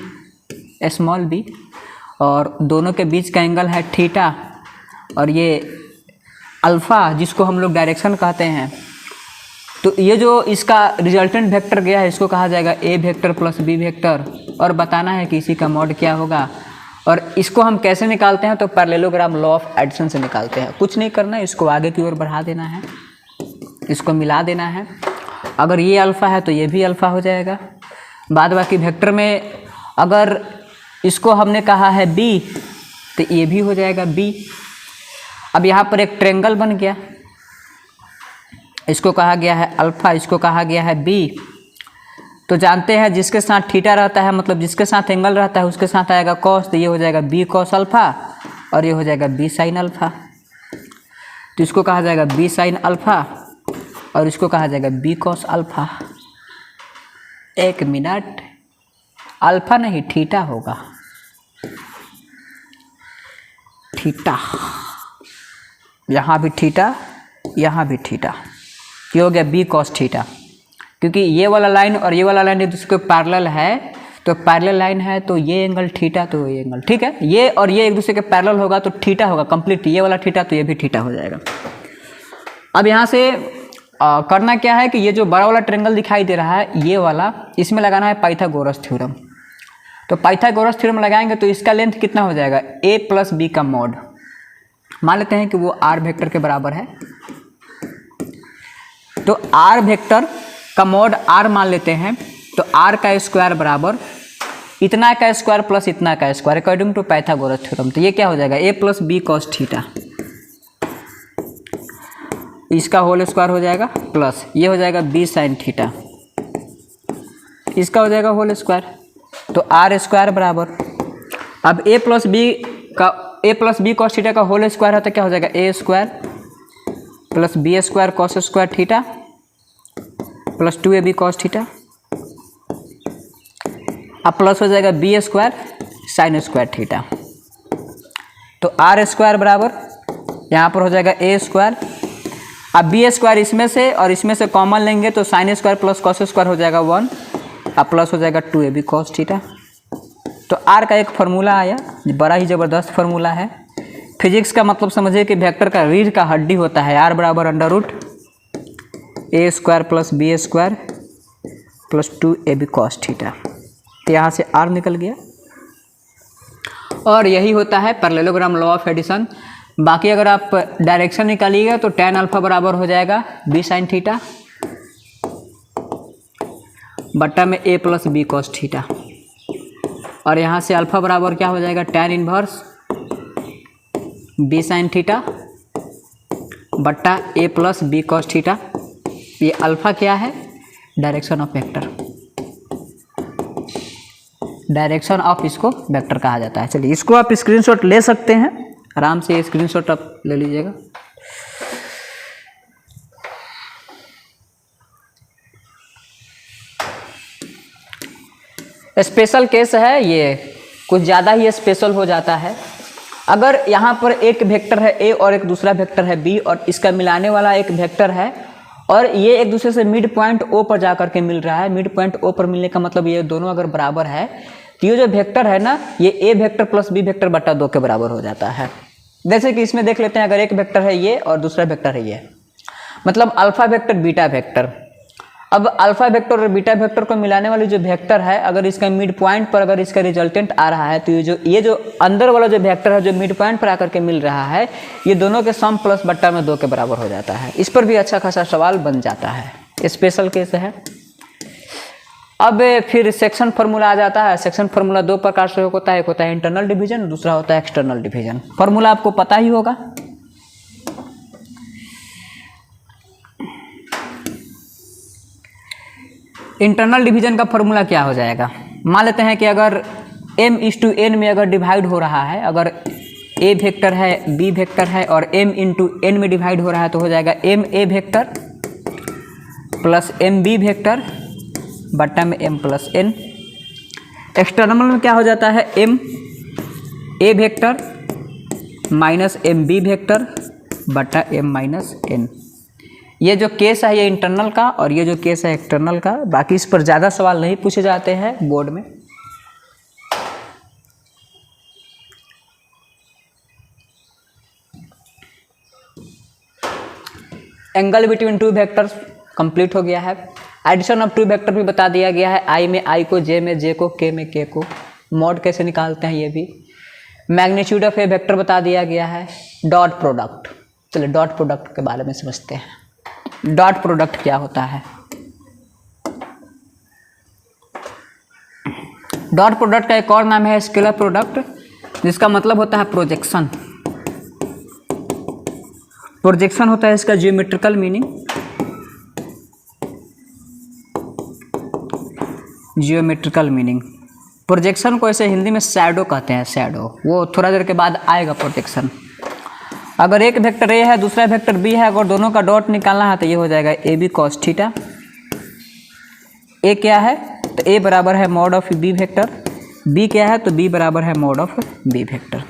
स्मॉल बी, और दोनों के बीच का एंगल है थीटा, और ये अल्फ़ा जिसको हम लोग डायरेक्शन कहते हैं। तो ये जो इसका रिजल्टेंट वेक्टर गया है इसको कहा जाएगा ए वेक्टर प्लस बी वेक्टर, और बताना है कि इसी का मॉड क्या होगा। और इसको हम कैसे निकालते हैं, तो पैरेललोग्राम लॉ ऑफ एडिशन से निकालते हैं। कुछ नहीं करना है, इसको आगे की ओर बढ़ा देना है, इसको मिला देना है। अगर ये अल्फ़ा है तो ये भी अल्फ़ा हो जाएगा। बाद बाकी वेक्टर में अगर इसको हमने कहा है बी तो ये भी हो जाएगा बी। अब यहाँ पर एक ट्रायंगल बन गया, इसको कहा गया है अल्फ़ा, इसको कहा गया है बी। तो जानते हैं जिसके साथ थीटा रहता है, मतलब जिसके साथ एंगल रहता है उसके साथ आएगा कॉस, तो ये हो जाएगा बी कॉस अल्फ़ा, और ये हो जाएगा बी साइन अल्फ़ा। तो इसको कहा जाएगा बी साइन अल्फ़ा और इसको कहा जाएगा बी कॉस अल्फ़ा। एक मिनट, अल्फ़ा नहीं थीटा होगा, थीटा, यहाँ भी थीटा, यहाँ भी थीटा, ये हो गया बी कॉस थीटा। क्योंकि ये वाला लाइन और ये वाला लाइन एक दूसरे को पैरेलल है, तो पैरेलल लाइन है तो ये एंगल थीटा, तो ये एंगल ठीक है, ये और ये एक दूसरे के पैरेलल होगा तो थीटा होगा कंप्लीट, ये वाला थीटा तो ये भी थीटा हो जाएगा। अब यहाँ से करना क्या है कि ये जो बड़ा वाला ट्रायंगल दिखाई दे रहा है ये वाला, इसमें लगाना है पाइथागोरस थ्योरम। तो पाइथागोरस थ्योरम लगाएंगे तो इसका लेंथ कितना हो जाएगा, ए प्लस बी का मॉड। मान लेते हैं कि वो आर वेक्टर के बराबर है, तो आर वेक्टर का मॉड आर मान लेते हैं, तो आर का स्क्वायर बराबर इतना का स्क्वायर प्लस इतना का square according to Pythagoras theorem. तो ये क्या हो जाएगा, A plus B cos theta. इसका होल स्क्वायर हो जाएगा प्लस ये हो जाएगा बी साइन थीटा, इसका हो जाएगा होल स्क्वायर, तो आर स्क्वायर बराबर, अब A plus B cos theta का होल स्क्वायर है तो क्या हो जाएगा A square plus B square cos square theta plus 2ab cos theta, अब प्लस हो जाएगा B square sine square theta, तो आर स्क्वायर बराबर यहाँ पर हो जाएगा ए स्क्वायर, अब बी स्क्वायर इसमें से और इसमें से कॉमन लेंगे तो sine square plus cos square हो जाएगा 1, अब प्लस हो जाएगा 2ab कॉस थीटा। तो आर का एक फार्मूला आया, बड़ा ही ज़बरदस्त फार्मूला है। फिजिक्स का मतलब समझिए कि वेक्टर का रीढ़ का हड्डी होता है, आर बराबर under root A square plus B square plus 2ab cos theta, तो यहाँ से आर निकल गया और यही होता है पैरेललोग्राम लॉ ऑफ एडिशन। बाकी अगर आप डायरेक्शन निकालिएगा तो tan अल्फा बराबर हो जाएगा बी साइन थीटा बट्टा में A plus B cos theta, और यहाँ से अल्फा बराबर क्या हो जाएगा tan inverse B sine theta बट्टा A plus B cos theta. ये अल्फा क्या है? Direction of vector, direction of इसको वेक्टर कहा जाता है। चलिए इसको आप स्क्रीनशॉट ले सकते हैं, आराम से स्क्रीनशॉट आप ले लीजिएगा। स्पेशल केस है ये, कुछ ज़्यादा ही स्पेशल हो जाता है। अगर यहाँ पर एक वेक्टर है ए और एक दूसरा वेक्टर है बी और इसका मिलाने वाला एक वेक्टर है और ये एक दूसरे से मिड पॉइंट ओ पर जा कर के मिल रहा है। मिड पॉइंट ओ पर मिलने का मतलब ये दोनों अगर बराबर है तो ये जो वेक्टर है ना, ये ए वेक्टर प्लस बी वेक्टर बटा 2 के बराबर हो जाता है। जैसे कि इसमें देख लेते हैं, अगर एक वेक्टर है ये और दूसरा वेक्टर है ये, मतलब अल्फा वेक्टर बीटा वेक्टर। अब अल्फा वेक्टर और बीटा वेक्टर को मिलाने वाली जो वेक्टर है, अगर इसका मिड पॉइंट पर अगर इसका रिजल्टेंट आ रहा है तो ये जो अंदर वाला जो वेक्टर है जो मिड पॉइंट पर आकर के मिल रहा है, ये दोनों के सम प्लस बट्टा में 2 के बराबर हो जाता है। इस पर भी अच्छा खासा सवाल बन जाता है, स्पेशल केस है। अब फिर सेक्शन फार्मूला आ जाता है। सेक्शन फार्मूला 2 प्रकार से होता है, एक होता है इंटरनल डिवीजन, दूसरा होता है एक्सटर्नल डिवीजन। फार्मूला आपको पता ही होगा। इंटरनल डिवीजन का फॉर्मूला क्या हो जाएगा? मान लेते हैं कि अगर m/n में अगर डिवाइड हो रहा है, अगर a वेक्टर है b वेक्टर है और m/n में डिवाइड हो रहा है तो हो जाएगा ma vector plus mb vector बट्टा में m प्लस n। एक्सटर्नल में क्या हो जाता है? ma vector minus mb vector बट्टा m माइनस n। ये जो केस है ये इंटरनल का और ये जो केस है एक्सटर्नल का। बाकी इस पर ज़्यादा सवाल नहीं पूछे जाते हैं बोर्ड में। Angle between two vectors complete हो गया है। एडिशन ऑफ टू वेक्टर भी बता दिया गया है। आई में आई को, जे में जे को, के में के को। मॉड कैसे निकालते हैं ये भी। मैग्नीट्यूड ऑफ ए वेक्टर बता दिया गया है। डॉट प्रोडक्ट, चलिए डॉट प्रोडक्ट के बारे में समझते हैं। डॉट प्रोडक्ट क्या होता है? डॉट प्रोडक्ट का एक और नाम है स्केलर प्रोडक्ट, जिसका मतलब होता है प्रोजेक्शन। प्रोजेक्शन होता है इसका geometrical meaning. Geometrical meaning projection को ऐसे हिंदी में शैडो कहते हैं। शैडो, वो थोड़ा देर के बाद आएगा प्रोजेक्शन। अगर एक वेक्टर ए है दूसरा वेक्टर बी है, अगर दोनों का डॉट निकालना है तो ये हो जाएगा A B cos theta. A क्या है? तो ए बराबर है mod of B vector. B क्या है? तो बी बराबर है मॉड ऑफ बी वेक्टर।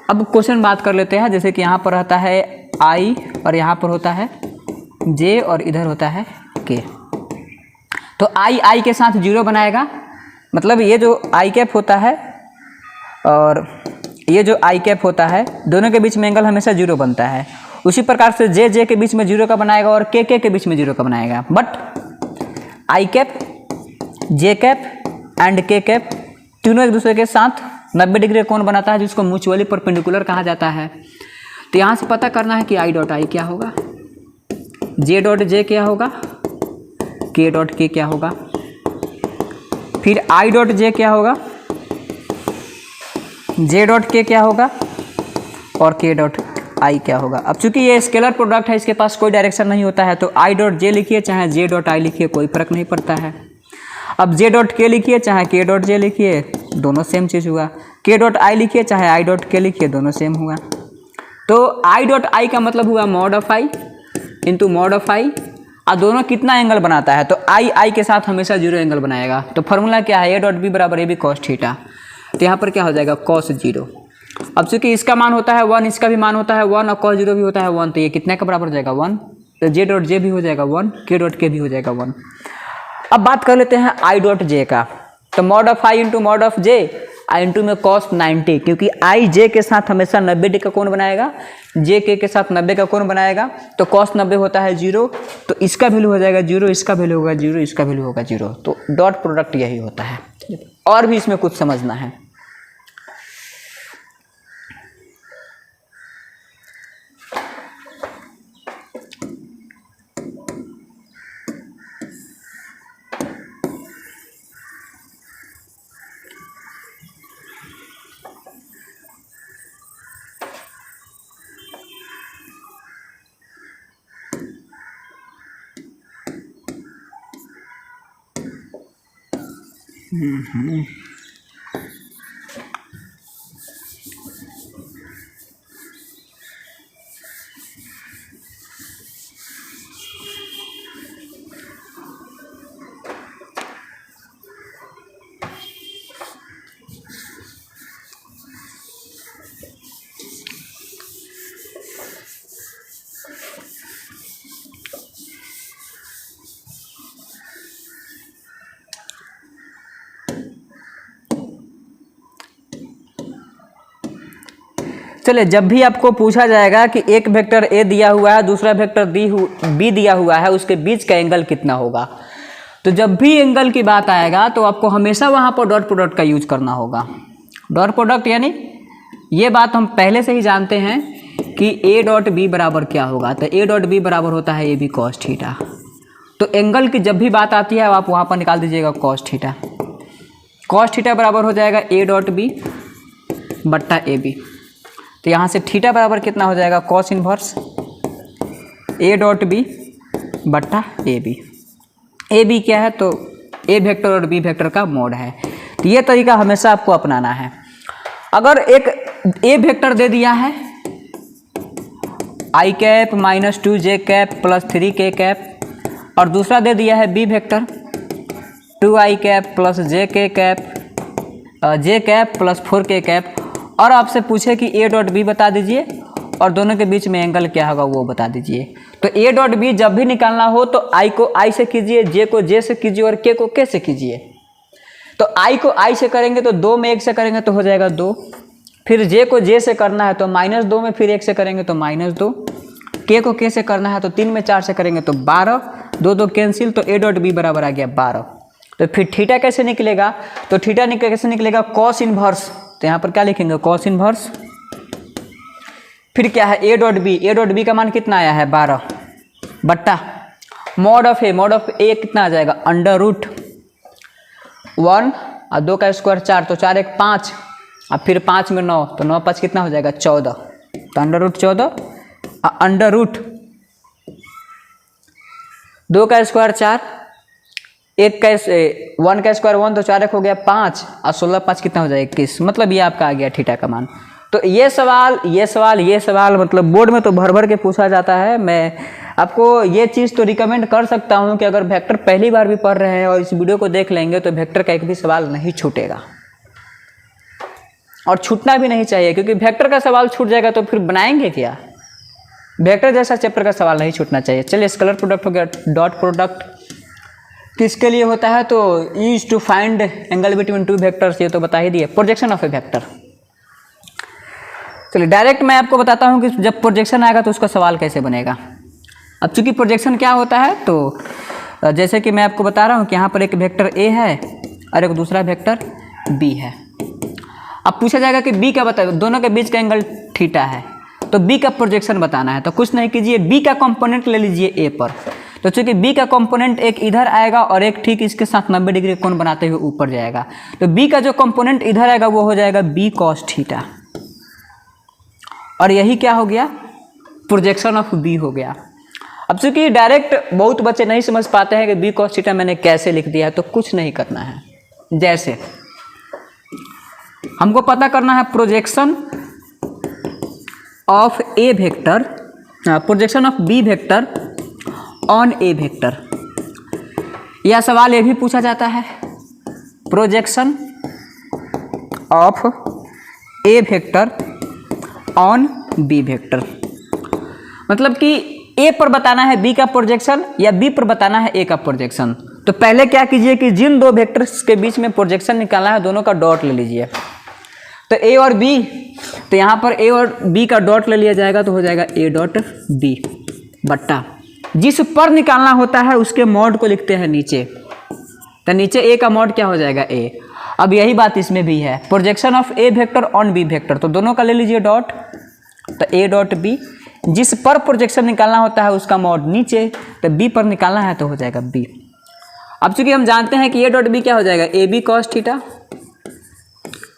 अब क्वेश्चन बात कर लेते हैं। जैसे कि यहाँ पर रहता है आई और यहाँ पर होता है जे और इधर होता है के। तो आई के साथ 0 बनाएगा, मतलब ये जो आई कैप होता है और ये जो आई कैप होता है, दोनों के बीच में एंगल हमेशा 0 बनता है। उसी प्रकार से जे के बीच में 0 का बनाएगा और के बीच में 0 का बनाएगा। But I cap, J cap and के कैप तीनों एक दूसरे के साथ 90 डिग्री कोण बनाता है, जिसको म्यूचुअली परपेंडिकुलर कहा जाता है। तो यहाँ से पता करना है कि आई डॉट आई क्या होगा, जे डॉट जे क्या होगा, के डॉट के क्या होगा, फिर आई डॉट जे क्या होगा, जे डॉट के क्या होगा और के डॉट आई क्या होगा। अब चूंकि ये स्केलर प्रोडक्ट है, इसके पास कोई डायरेक्शन नहीं होता है, तो आई डॉट जे लिखिए चाहे जे डॉट आई लिखिए, कोई फर्क नहीं पड़ता है। अब जे डॉट के लिखिए चाहे के डॉट जे लिखिए, दोनों सेम चीज़ हुआ। के डॉट आई लिखिए चाहे आई डॉट के लिखिए, दोनों सेम हुआ। तो आई डॉट आई का मतलब हुआ mod of I into mod of I, और दोनों कितना एंगल बनाता है, तो आई आई के साथ हमेशा जीरो एंगल बनाएगा। तो फॉर्मूला क्या है, ए डॉट बी बराबर ए बी कॉस थीटा। तो यहाँ पर क्या हो जाएगा, कॉस जीरो। अब चूंकि इसका मान होता है 1, इसका भी मान होता है 1 और कॉस जीरो भी होता है 1, तो ये कितने का बराबर हो जाएगा 1। तो जे डॉट जे भी हो जाएगा 1, के डॉट के भी हो जाएगा 1। अब बात कर लेते हैं आई डॉट जे का। तो mod of I into mod of J, I into में कॉस 90, क्योंकि आई जे के साथ हमेशा 90 डिग्री का कोण बनाएगा, जे के साथ 90 का कोण बनाएगा। तो कॉस 90 होता है 0, तो इसका वैल्यू हो जाएगा 0, इसका वैल्यू होगा 0, इसका वैल्यू होगा 0। तो डॉट प्रोडक्ट यही होता है। और भी इसमें कुछ समझना है। चलिए, जब भी आपको पूछा जाएगा कि एक वेक्टर ए दिया हुआ है, दूसरा वेक्टर बी दिया हुआ है, उसके बीच का एंगल कितना होगा, तो जब भी एंगल की बात आएगा तो आपको हमेशा वहाँ पर डॉट प्रोडक्ट का यूज करना होगा। डॉट प्रोडक्ट यानी ये बात हम पहले से ही जानते हैं कि ए डॉट बी बराबर क्या होगा। तो ए डॉट बी बराबर होता है ए बी कॉस थीटा। तो एंगल की जब भी बात आती है आप वहाँ पर निकाल दीजिएगा कॉस थीटा। कॉस थीटा बराबर हो जाएगा ए डॉट बी बट्टा ए बी। तो यहाँ से थीटा बराबर कितना हो जाएगा, cos inverse A dot B बट्टा ए बी। ए बी क्या है, तो ए वेक्टर और बी वेक्टर का मोड है। तो ये तरीका हमेशा आपको अपनाना है। अगर एक ए वेक्टर दे दिया है I cap minus 2 cap plus 3 cap, और दूसरा दे दिया है B vector 2i cap plus J cap plus 4k cap, और आपसे पूछे कि ए डॉट बी बता दीजिए और दोनों के बीच में एंगल क्या होगा वो बता दीजिए। तो ए डॉट बी जब भी निकालना हो तो आई को आई से कीजिए, जे को जे से कीजिए और के को के से कीजिए। तो आई को आई से करेंगे तो 2 में 1 से करेंगे तो हो जाएगा 2, फिर जे को जे से करना है तो -2 में फिर 1 से करेंगे तो -2, के को के से करना है तो 3 में 4 से करेंगे तो 12, 2 कैंसिल, तो ए डॉट बी बराबर आ गया 12। तो फिर थीटा कैसे निकलेगा, तो थीटा कैसे निकलेगा, कॉस इनवर्स। तो यहाँ पर क्या लिखेंगे, कॉस इनवर्स, फिर क्या है ए डॉट बी का मान कितना आया है 12 बट्टा मॉड ऑफ ए कितना आ जाएगा अंडर रूट 1 और 2 का स्क्वायर 4, तो 4 1 5 और फिर 5 में 9, तो 9 5 कितना हो जाएगा 14, तो अंडर रूट 14 और अंडर रूट 2 का स्क्वायर 4, 1 का स्क्वायर 1, तो 4 1 हो गया 5 और 16 5 कितना हो जाएगा 21। मतलब ये आपका आ गया थीटा का मान। तो ये सवाल मतलब बोर्ड में तो भर भर के पूछा जाता है। मैं आपको ये चीज़ तो रिकमेंड कर सकता हूँ कि अगर वेक्टर पहली बार भी पढ़ रहे हैं और इस वीडियो को देख लेंगे तो वेक्टर का एक भी सवाल नहीं छूटेगा, और छूटना भी नहीं चाहिए, क्योंकि वेक्टर का सवाल छूट जाएगा तो फिर बनाएंगे क्या। वेक्टर जैसा चैप्टर का सवाल नहीं छूटना चाहिए। चलिए, स्केलर प्रोडक्ट हो गया। डॉट प्रोडक्ट किसके लिए होता है, तो use to find angle between 2 vectors, ये तो बता ही दिए। Projection of A vector. चलिए, डायरेक्ट मैं आपको बताता हूँ कि जब प्रोजेक्शन आएगा तो उसका सवाल कैसे बनेगा। अब चूंकि प्रोजेक्शन क्या होता है, तो जैसे कि मैं आपको बता रहा हूँ कि यहाँ पर एक वेक्टर ए है और एक दूसरा वेक्टर बी है। अब पूछा जाएगा कि बी का बताओ, दोनों के बीच का एंगल थीटा है, तो बी का प्रोजेक्शन बताना है। तो कुछ नहीं कीजिए, बी का कंपोनेंट ले लीजिए ए पर। तो चूंकि बी का कंपोनेंट एक इधर आएगा और एक ठीक इसके साथ 90 डिग्री कोण बनाते हुए ऊपर जाएगा, तो बी का जो कंपोनेंट इधर आएगा वो हो जाएगा बी कॉस थीटा, और यही क्या हो गया प्रोजेक्शन ऑफ बी हो गया। अब चूंकि डायरेक्ट बहुत बच्चे नहीं समझ पाते हैं कि बी कॉस थीटा मैंने कैसे लिख दिया है, तो कुछ नहीं करना है। जैसे हमको पता करना है projection of A vector, projection of B vector on A vector. यह सवाल ये भी पूछा जाता है, projection of A vector on B vector, मतलब कि ए पर बताना है बी का प्रोजेक्शन या बी पर बताना है ए का प्रोजेक्शन। तो पहले क्या कीजिए कि जिन दो वेक्टर्स के बीच में प्रोजेक्शन निकालना है दोनों का डॉट ले लीजिए। तो ए और बी, तो यहाँ पर ए और बी का डॉट ले लिया जाएगा, तो हो जाएगा ए डॉट बी बट्टा जिस पर निकालना होता है उसके मॉड को लिखते हैं नीचे। तो नीचे ए का मॉड क्या हो जाएगा ए। अब यही बात इसमें भी है, projection of A vector on B vector, तो दोनों का ले लीजिए डॉट। तो ए डॉट बी जिस पर प्रोजेक्शन निकालना होता है उसका मॉड नीचे, तो बी पर निकालना है तो हो जाएगा बी। अब चूंकि हम जानते हैं कि ए डॉट बी क्या हो जाएगा, ए बी कॉस थीटा।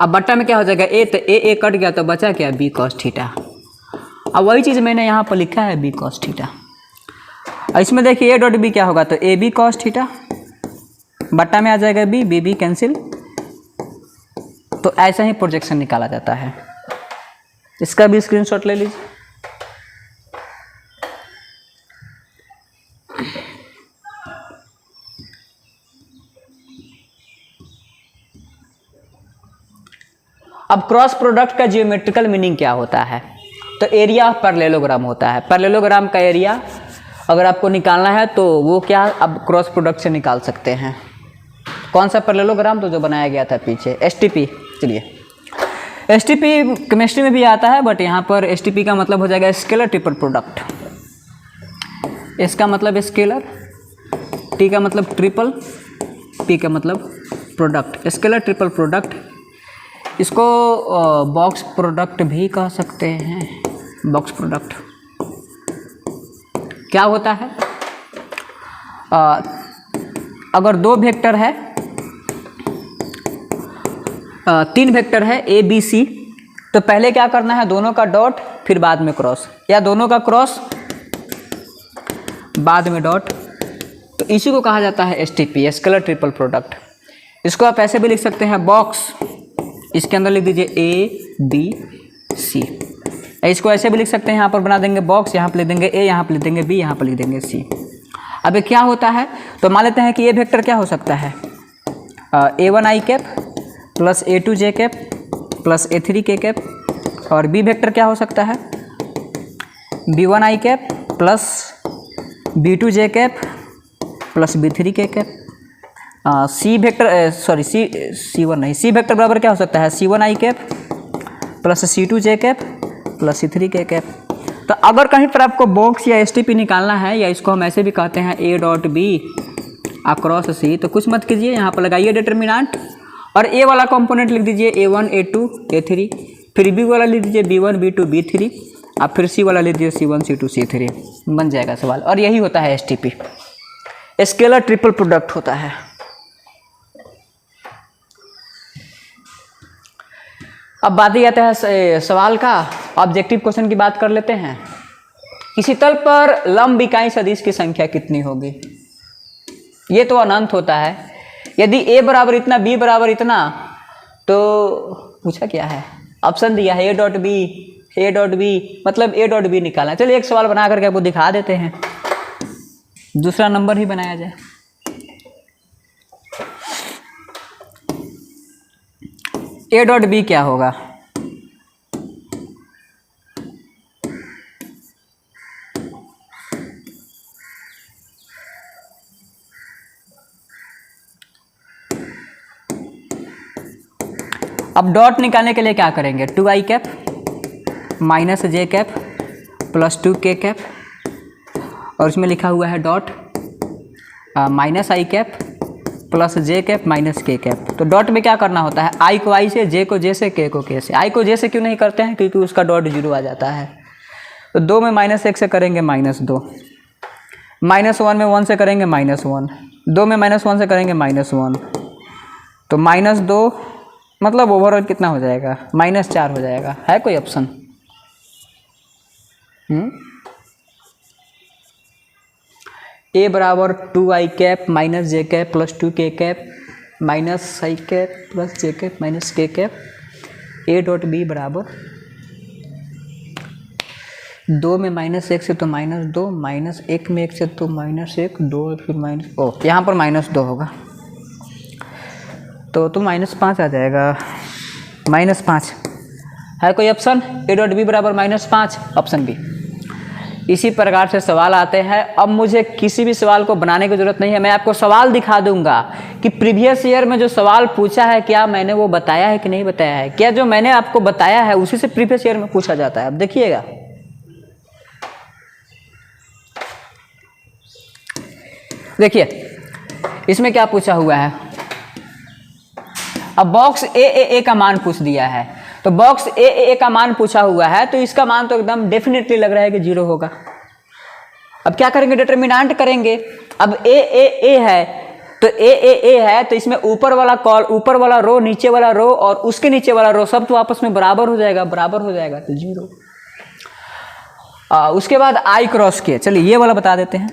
अब बट्टा में क्या हो जाएगा ए, तो ए कट गया तो बचा क्या बी कॉस थीटा। अब वही चीज़ मैंने यहाँ पर लिखा है बी कॉस थीटा। इसमें देखिए ए डॉट बी क्या होगा, तो ए बी कॉस थीटा बट्टा में आ जाएगा बी, बी बी कैंसिल। तो ऐसा ही प्रोजेक्शन निकाला जाता है। इसका भी स्क्रीनशॉट ले लीजिए। अब क्रॉस प्रोडक्ट का जियोमेट्रिकल मीनिंग क्या होता है, तो एरिया ऑफ पैरेललोग्राम होता है। पैरेललोग्राम का एरिया अगर आपको निकालना है तो वो क्या अब क्रॉस प्रोडक्ट से निकाल सकते हैं। कौन सा पैरेललोग्राम, तो जो बनाया गया था पीछे, एसटीपी। चलिए एसटीपी केमिस्ट्री में भी आता है, बट यहाँ पर एसटीपी का मतलब हो जाएगा स्केलर ट्रिपल प्रोडक्ट। इसका मतलब स्केलर, टी का मतलब ट्रिपल, पी का मतलब प्रोडक्ट, स्केलर ट्रिपल प्रोडक्ट। इसको बॉक्स प्रोडक्ट भी कह सकते हैं। बॉक्स प्रोडक्ट क्या होता है, अगर दो वेक्टर है, तीन वेक्टर है ए बी सी, तो पहले क्या करना है, दोनों का डॉट फिर बाद में क्रॉस, या दोनों का क्रॉस बाद में डॉट। तो इसी को कहा जाता है एसटीपी, स्केलर ट्रिपल प्रोडक्ट। इसको आप ऐसे भी लिख सकते हैं बॉक्स, इसके अंदर लिख दीजिए ए बी सी। इसको ऐसे भी लिख सकते हैं, यहाँ पर बना देंगे बॉक्स, यहाँ पर लिख देंगे ए, यहाँ पर लिख देंगे बी, यहाँ पर लिख देंगे सी। अब ये क्या होता है, तो मान लेते हैं कि ये वेक्टर क्या हो सकता है, A1 i cap plus A2 j cap plus A3 k cap, और बी वेक्टर क्या हो सकता है, B1 i cap plus B2 j cap plus B3 k cap. C vector sorry C1 नहीं, सी वेक्टर बराबर क्या हो सकता है, C1 i cap plus C2 j cap plus C3 k cap. तो अगर कहीं पर आपको बॉक्स या एसटीपी निकालना है, या इसको हम ऐसे भी कहते हैं ए डॉट बी अक्रॉस सी, तो कुछ मत कीजिए, यहाँ पर लगाइए डिटर्मिनेंट और ए वाला कंपोनेंट लिख दीजिए A1 A2 A3, फिर बी वाला लिख दीजिए B1 B2 B3, अब फिर सी वाला लिख दीजिए C1 C2 C3, बन जाएगा सवाल। और यही होता है एसटीपी, स्केलर ट्रिपल प्रोडक्ट होता है। अब बात ही आता है सवाल का, ऑब्जेक्टिव क्वेश्चन की बात कर लेते हैं। किसी तल पर लंब इकाई सदिश की संख्या कितनी होगी। ये तो अनंत होता है। यदि a बराबर इतना, b बराबर इतना, तो पूछा क्या है, ऑप्शन दिया है a डॉट बी मतलब a डॉट बी निकालना। चलिए एक सवाल बना करके आपको दिखा देते हैं, दूसरा नंबर ही बनाया जाए। ए डॉट बी क्या होगा, अब डॉट निकालने के लिए क्या करेंगे, 2i cap minus j cap plus 2k cap, और इसमें लिखा हुआ है dot minus i cap plus j cap minus k cap. तो डॉट में क्या करना होता है, i को i से, j को j से, k को k से। i को j से क्यों नहीं करते हैं, क्योंकि उसका डॉट 0 आ जाता है। तो 2 में -1 से करेंगे -2, -1 में 1 से करेंगे -1, 2 में -1 से करेंगे -1, तो -2 मतलब ओवरऑल कितना हो जाएगा, -4 हो जाएगा। है कोई ऑप्शन? ए बराबर 2i cap minus J cap plus 2k cap minus I cap plus J cap minus K cap A dot B बराबर 2 में -1 से तो -2 -1 में 1 से तो -1 2 फिर माइनस यहाँ पर -2 होगा तो -5 आ जाएगा। -5 है कोई ऑप्शन? ए डॉट बी बराबर -5 ऑप्शन बी। इसी प्रकार से सवाल आते हैं। अब मुझे किसी भी सवाल को बनाने की ज़रूरत नहीं है, मैं आपको सवाल दिखा दूंगा कि प्रीवियस ईयर में जो सवाल पूछा है क्या मैंने वो बताया है कि नहीं बताया है, क्या जो मैंने आपको बताया है उसी से प्रीवियस ईयर में पूछा जाता है। अब देखिएगा, देखिए इसमें क्या पूछा हुआ है। अब बॉक्स ए का मान पूछ दिया है, तो बॉक्स ए का मान पूछा हुआ है तो इसका मान तो एकदम डेफिनेटली लग रहा है कि 0 होगा। अब क्या करेंगे, डिटरमिनेंट करेंगे। अब ए है तो ए है तो इसमें ऊपर वाला रो नीचे वाला रो और उसके नीचे वाला रो सब तो आपस में बराबर हो जाएगा तो 0। उसके बाद आई क्रॉस के, चलिए ये वाला बता देते हैं।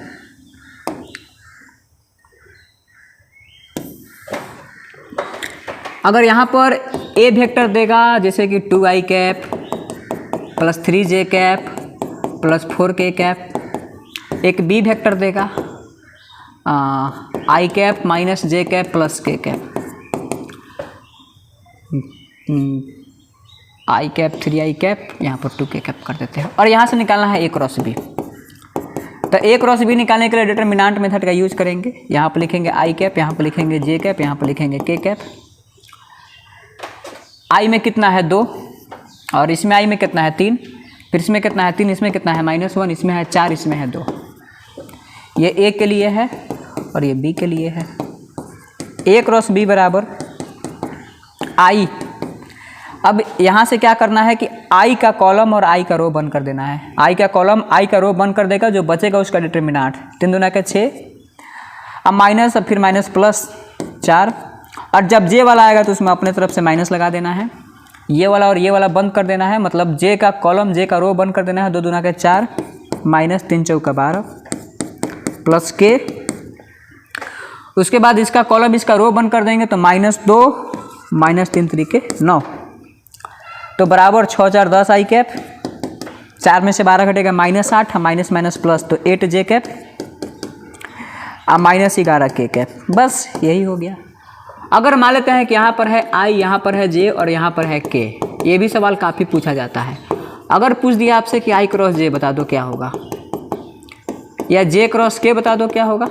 अगर यहाँ पर ए वेक्टर देगा जैसे कि 2i cap plus 3j cap plus 4k cap, एक बी वेक्टर देगा i cap minus J cap plus k cap, i cap 3i cap यहाँ पर 2k कैप कर देते हैं। और यहाँ से निकालना है a क्रॉस b, तो a क्रॉस b निकालने के लिए डिटरमिनेंट मेथड का यूज करेंगे। यहाँ पर लिखेंगे i कैप, यहाँ पर लिखेंगे j कैप, यहाँ पर लिखेंगे k कैप। i में कितना है 2 और इसमें i में कितना है 3, फिर इसमें कितना है 3, इसमें कितना है -1, इसमें है 4, इसमें है 2। ये a के लिए है और ये b के लिए है। a क्रॉस b बराबर i। अब यहाँ से क्या करना है कि i का कॉलम और i का रो बंद कर देना है। i का कॉलम i का रो बंद कर देगा, जो बचेगा उसका डिटरमिनेंट 3 दूना के 6, अब माइनस, अब फिर माइनस प्लस 4, और जब जे वाला आएगा तो उसमें अपने तरफ से माइनस लगा देना है। ये वाला और ये वाला बंद कर देना है, मतलब जे का कॉलम जे का रो बंद कर देना है। 2 दूना के 4 माइनस 3 चौका 12 प्लस के, उसके बाद इसका कॉलम इसका रो बंद कर देंगे तो -2 माइनस 3 3 9, तो बराबर 6 4 10 आई कैप, 4 में से 12 घटेगा -8, माइनस माइनस प्लस तो 8 जे कैप -11 के कैप। बस यही हो गया। अगर मान लेते हैं कि यहाँ पर है i, यहाँ पर है j और यहाँ पर है k, ये भी सवाल काफ़ी पूछा जाता है। अगर पूछ दिया आपसे कि i क्रॉस j बता दो क्या होगा, या j क्रॉस k बता दो क्या होगा,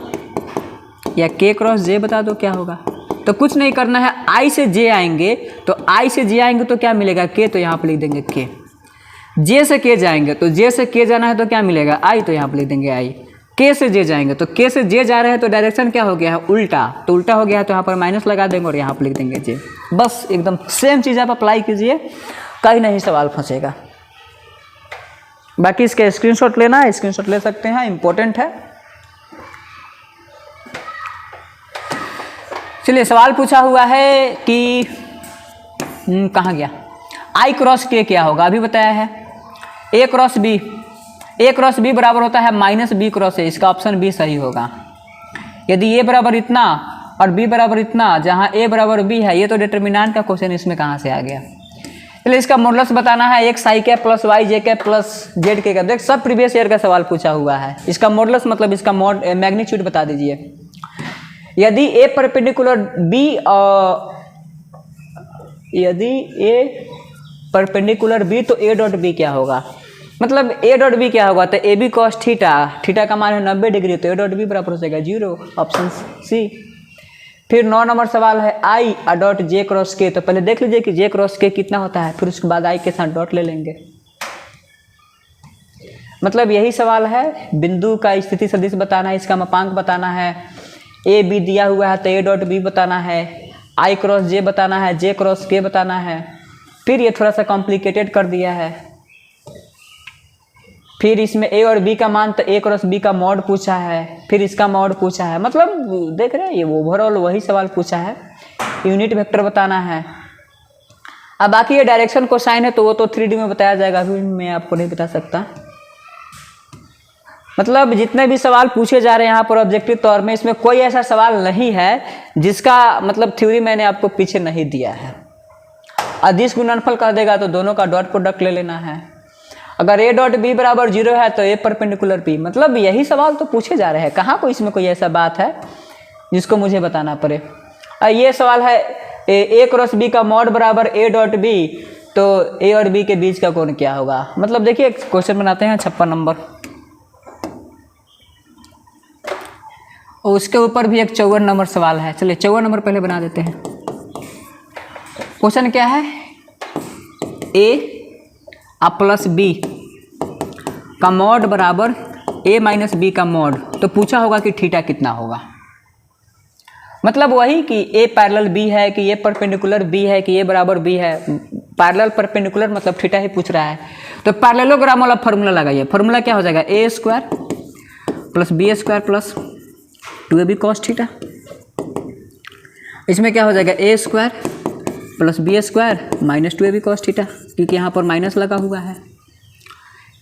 या k क्रॉस j बता दो क्या होगा, तो कुछ नहीं करना है। i से j आएंगे तो i से j आएंगे तो क्या मिलेगा k, तो यहाँ पर लिख देंगे k। j से k जाएंगे तो j से k जाना है तो क्या मिलेगा i, तो यहाँ पर लिख देंगे i। के से जे जाएंगे तो के से जे जा रहे हैं तो डायरेक्शन क्या हो गया है उल्टा, तो उल्टा हो गया है तो यहाँ पर माइनस लगा देंगे और यहाँ पर लिख देंगे जे। बस एकदम सेम चीज़ आप अप्लाई कीजिए, कहीं नहीं सवाल फंसेगा। बाकी इसके स्क्रीनशॉट लेना है, स्क्रीनशॉट ले सकते हैं, इंपॉर्टेंट है। चलिए सवाल पूछा हुआ है कि कहाँ गया, आई क्रॉस के क्या होगा, अभी बताया है। ए क्रॉस बी, ए क्रॉस बी बराबर होता है -b क्रॉस ए, इसका ऑप्शन बी सही होगा। यदि ए बराबर इतना और बी बराबर इतना, जहाँ ए बराबर बी है, ये तो डिटरमिनेंट का क्वेश्चन इसमें कहाँ से आ गया। चलिए इसका मॉडुलस बताना है, x i cap plus y j cap plus z के कैप। देख सब प्रीवियस ईयर का सवाल पूछा हुआ है। इसका मॉडुलस मतलब इसका मैग्नीट्यूड बता दीजिए। यदि a परपेंडिकुलर b, यदि a परपेंडिकुलर b तो a डॉट b क्या होगा, मतलब a डॉट बी क्या होगा, तो A B cos theta, theta का मान है 90 डिग्री, तो a डॉट बी बराबर हो जाएगा 0, ऑप्शन सी। फिर 9 नंबर सवाल है i डॉट जे क्रॉस के, तो पहले देख लीजिए कि जे क्रॉस के कितना होता है, फिर उसके बाद i के साथ डॉट ले लेंगे। मतलब यही सवाल है, बिंदु का स्थिति सदिश बताना है, इसका मापांक बताना है, ए बी दिया हुआ है तो a डॉट बी बताना है, i क्रॉस जे बताना है, जे क्रॉस के बताना है। फिर ये थोड़ा सा कॉम्प्लिकेटेड कर दिया है। फिर इसमें a और b का मान, तो a क्रॉस b का मॉड पूछा है, फिर इसका मॉड पूछा है। मतलब देख रहे हैं, ये ओवरऑल वही सवाल पूछा है। यूनिट वेक्टर बताना है। अब बाकी ये डायरेक्शन कोसाइन है तो वो तो 3D में बताया जाएगा, अभी मैं आपको नहीं बता सकता। मतलब जितने भी सवाल पूछे जा रहे हैं यहाँ पर ऑब्जेक्टिव तौर में, इसमें कोई ऐसा सवाल नहीं है जिसका मतलब थ्योरी मैंने आपको पीछे नहीं दिया है। अदिश गुणनफल कर देगा तो दोनों का डॉट प्रोडक्ट ले लेना है। अगर a डॉट बी बराबर 0 है तो a परपेंडिकुलर b, मतलब यही सवाल तो पूछे जा रहे हैं। कहाँ कोई इसमें कोई ऐसा बात है जिसको मुझे बताना पड़े। ये सवाल है a क्रॉस b का मॉड बराबर a डॉट b, तो a और b के बीच का कोण क्या होगा। मतलब देखिए क्वेश्चन बनाते हैं 56 नंबर, और उसके ऊपर भी एक 54 नंबर सवाल है। चलिए 54 नंबर पहले बना देते हैं। क्वेश्चन क्या है, a प्लस बी का मॉड बराबर a माइनस बी का मॉड, तो पूछा होगा कि थीटा कितना होगा। मतलब वही कि a पैरेलल b है कि a परपेंडिकुलर b है कि a बराबर b है। पैरेलल परपेंडिकुलर मतलब थीटा ही पूछ रहा है, तो पैरेललोग्राम वाला फॉर्मूला लगाइए। फॉर्मूला क्या हो जाएगा, a square plus B square plus 2ab cos theta. इसमें क्या हो जाएगा, a square plus B square minus 2ab cos theta, क्योंकि यहाँ पर माइनस लगा हुआ है।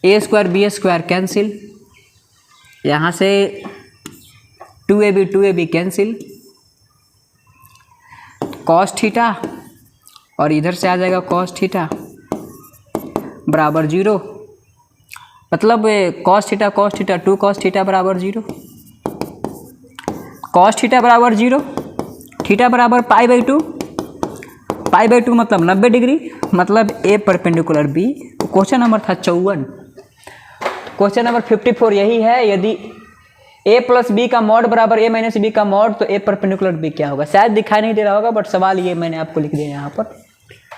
a square B square cancel, यहाँ से 2ab कैंसिल, कॉस थीटा और इधर से आ जाएगा कॉस थीटा बराबर 0। मतलब कॉस थीटा 2 कॉस थीटा बराबर 0, कॉस थीटा बराबर 0, थीटा बराबर π/2, π/2 मतलब 90 डिग्री, मतलब a perpendicular b। Question number था 54। क्वेश्चन नंबर 54 यही है, यदि a प्लस बी का मॉड बराबर a माइनस बी का मॉड, तो a परपेंडिकुलर b क्या होगा। शायद दिखाई नहीं दे रहा होगा, बट सवाल ये मैंने आपको लिख दिया यहाँ पर,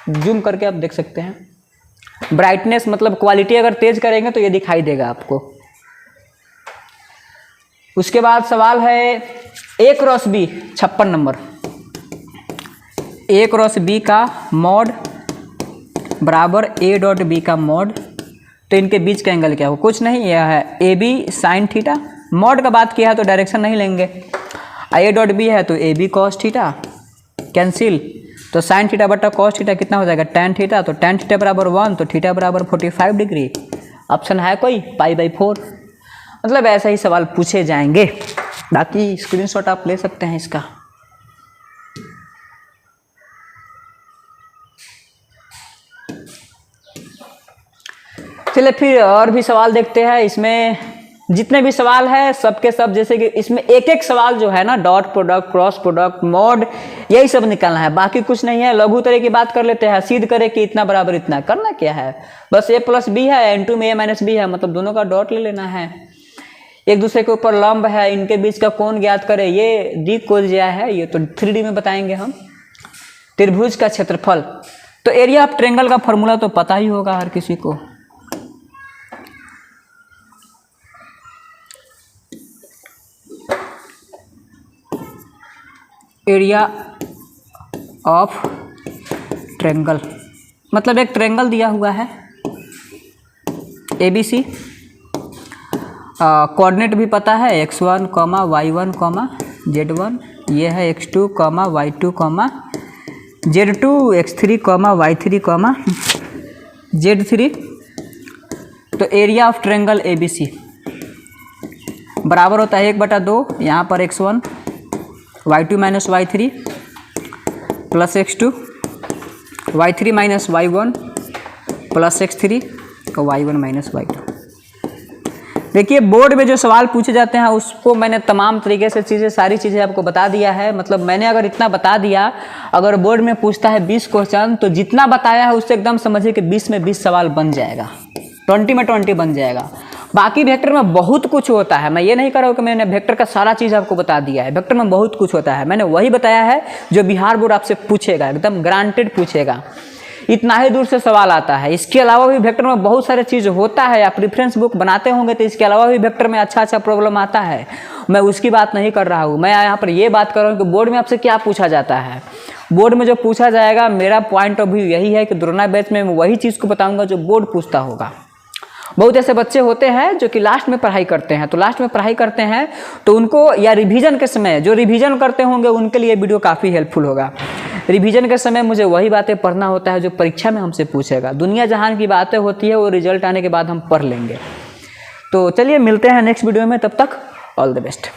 जूम करके आप देख सकते हैं। ब्राइटनेस मतलब क्वालिटी अगर तेज करेंगे तो ये दिखाई देगा आपको। उसके बाद सवाल है a cross b, 56 number, a cross b का मॉड बराबर a डॉट b का मॉड, तो इनके बीच का एंगल क्या हो। कुछ नहीं, यह है A B sine theta. Mod का बात किया है तो डायरेक्शन नहीं लेंगे। a डॉट b है तो ab कॉस थीटा कैंसिल, तो साइन थीटा बटा कॉस थीटा कितना हो जाएगा, टैन थीटा। तो टैन थीटा बराबर 1, तो थीटा बराबर 45 डिग्री। ऑप्शन है कोई π/4। मतलब ऐसा ही सवाल पूछे जाएंगे। बाकी स्क्रीनशॉट आप ले सकते हैं इसका। चलिए फिर और भी सवाल देखते हैं। इसमें जितने भी सवाल है सबके सब, जैसे कि इसमें एक एक सवाल जो है ना, dot product, cross product, mod, यही सब निकालना है, बाकी कुछ नहीं है। लघु तरह की बात कर लेते हैं, सिद्ध करें कि इतना बराबर इतना, करना क्या है, बस a प्लस बी है, इनटू में a माइनस बी है, मतलब दोनों का डॉट ले लेना है। एक दूसरे के ऊपर लंब है, इनके बीच का कोण ज्ञात करें, ये दिक्कोणीय है, ये तो 3D में बताएंगे हम। त्रिभुज का क्षेत्रफल, तो एरिया ऑफ ट्रायंगल का फॉर्मूला तो पता ही होगा हर किसी को। एरिया ऑफ ट्रायंगल मतलब एक ट्रायंगल दिया हुआ है ABC, कोऑर्डिनेट भी पता है, x1, y1, z1, ये है x2, y2, z2, x3, y3, z3। तो एरिया ऑफ ट्रायंगल ABC बराबर होता है 1/2, यहाँ पर x1 y2 minus y3 plus x2 y3 minus y1 plus x3 y1 minus y2। देखिए बोर्ड में जो सवाल पूछे जाते हैं उसको मैंने तमाम तरीके से सारी चीज़ें आपको बता दिया है। मतलब मैंने अगर इतना बता दिया, अगर बोर्ड में पूछता है 20 क्वेश्चन, तो जितना बताया है उससे एकदम समझिए कि 20 में 20 सवाल बन जाएगा, 20 में 20 बन जाएगा। बाकी वेक्टर में बहुत कुछ होता है, मैं ये नहीं कर रहा हूँ कि मैंने वेक्टर का सारा चीज़ आपको बता दिया है। वेक्टर में बहुत कुछ होता है, मैंने वही बताया है जो बिहार बोर्ड आपसे पूछेगा, एकदम ग्रांटेड पूछेगा। इतना ही दूर से सवाल आता है। इसके अलावा भी वेक्टर में बहुत सारे चीज़ होता है। आप रेफरेंस बुक बनाते होंगे तो इसके अलावा भी वेक्टर में अच्छा अच्छा प्रॉब्लम आता है, मैं उसकी बात नहीं कर रहा हूँ। मैं यहाँ पर ये बात कर रहा हूँ कि बोर्ड में आपसे क्या पूछा जाता है। बोर्ड में जो पूछा जाएगा, मेरा पॉइंट ऑफ व्यू यही है कि दुर्ना बैच में मैं वही चीज़ को बताऊँगा जो बोर्ड पूछता होगा। बहुत ऐसे बच्चे होते हैं जो कि लास्ट में पढ़ाई करते हैं, तो लास्ट में पढ़ाई करते हैं तो उनको, या रिवीजन के समय जो रिवीजन करते होंगे उनके लिए वीडियो काफ़ी हेल्पफुल होगा। रिवीजन के समय मुझे वही बातें पढ़ना होता है जो परीक्षा में हमसे पूछेगा। दुनिया जहान की बातें होती है वो रिजल्ट आने के बाद हम पढ़ लेंगे। तो चलिए मिलते हैं नेक्स्ट वीडियो में, तब तक ऑल द बेस्ट।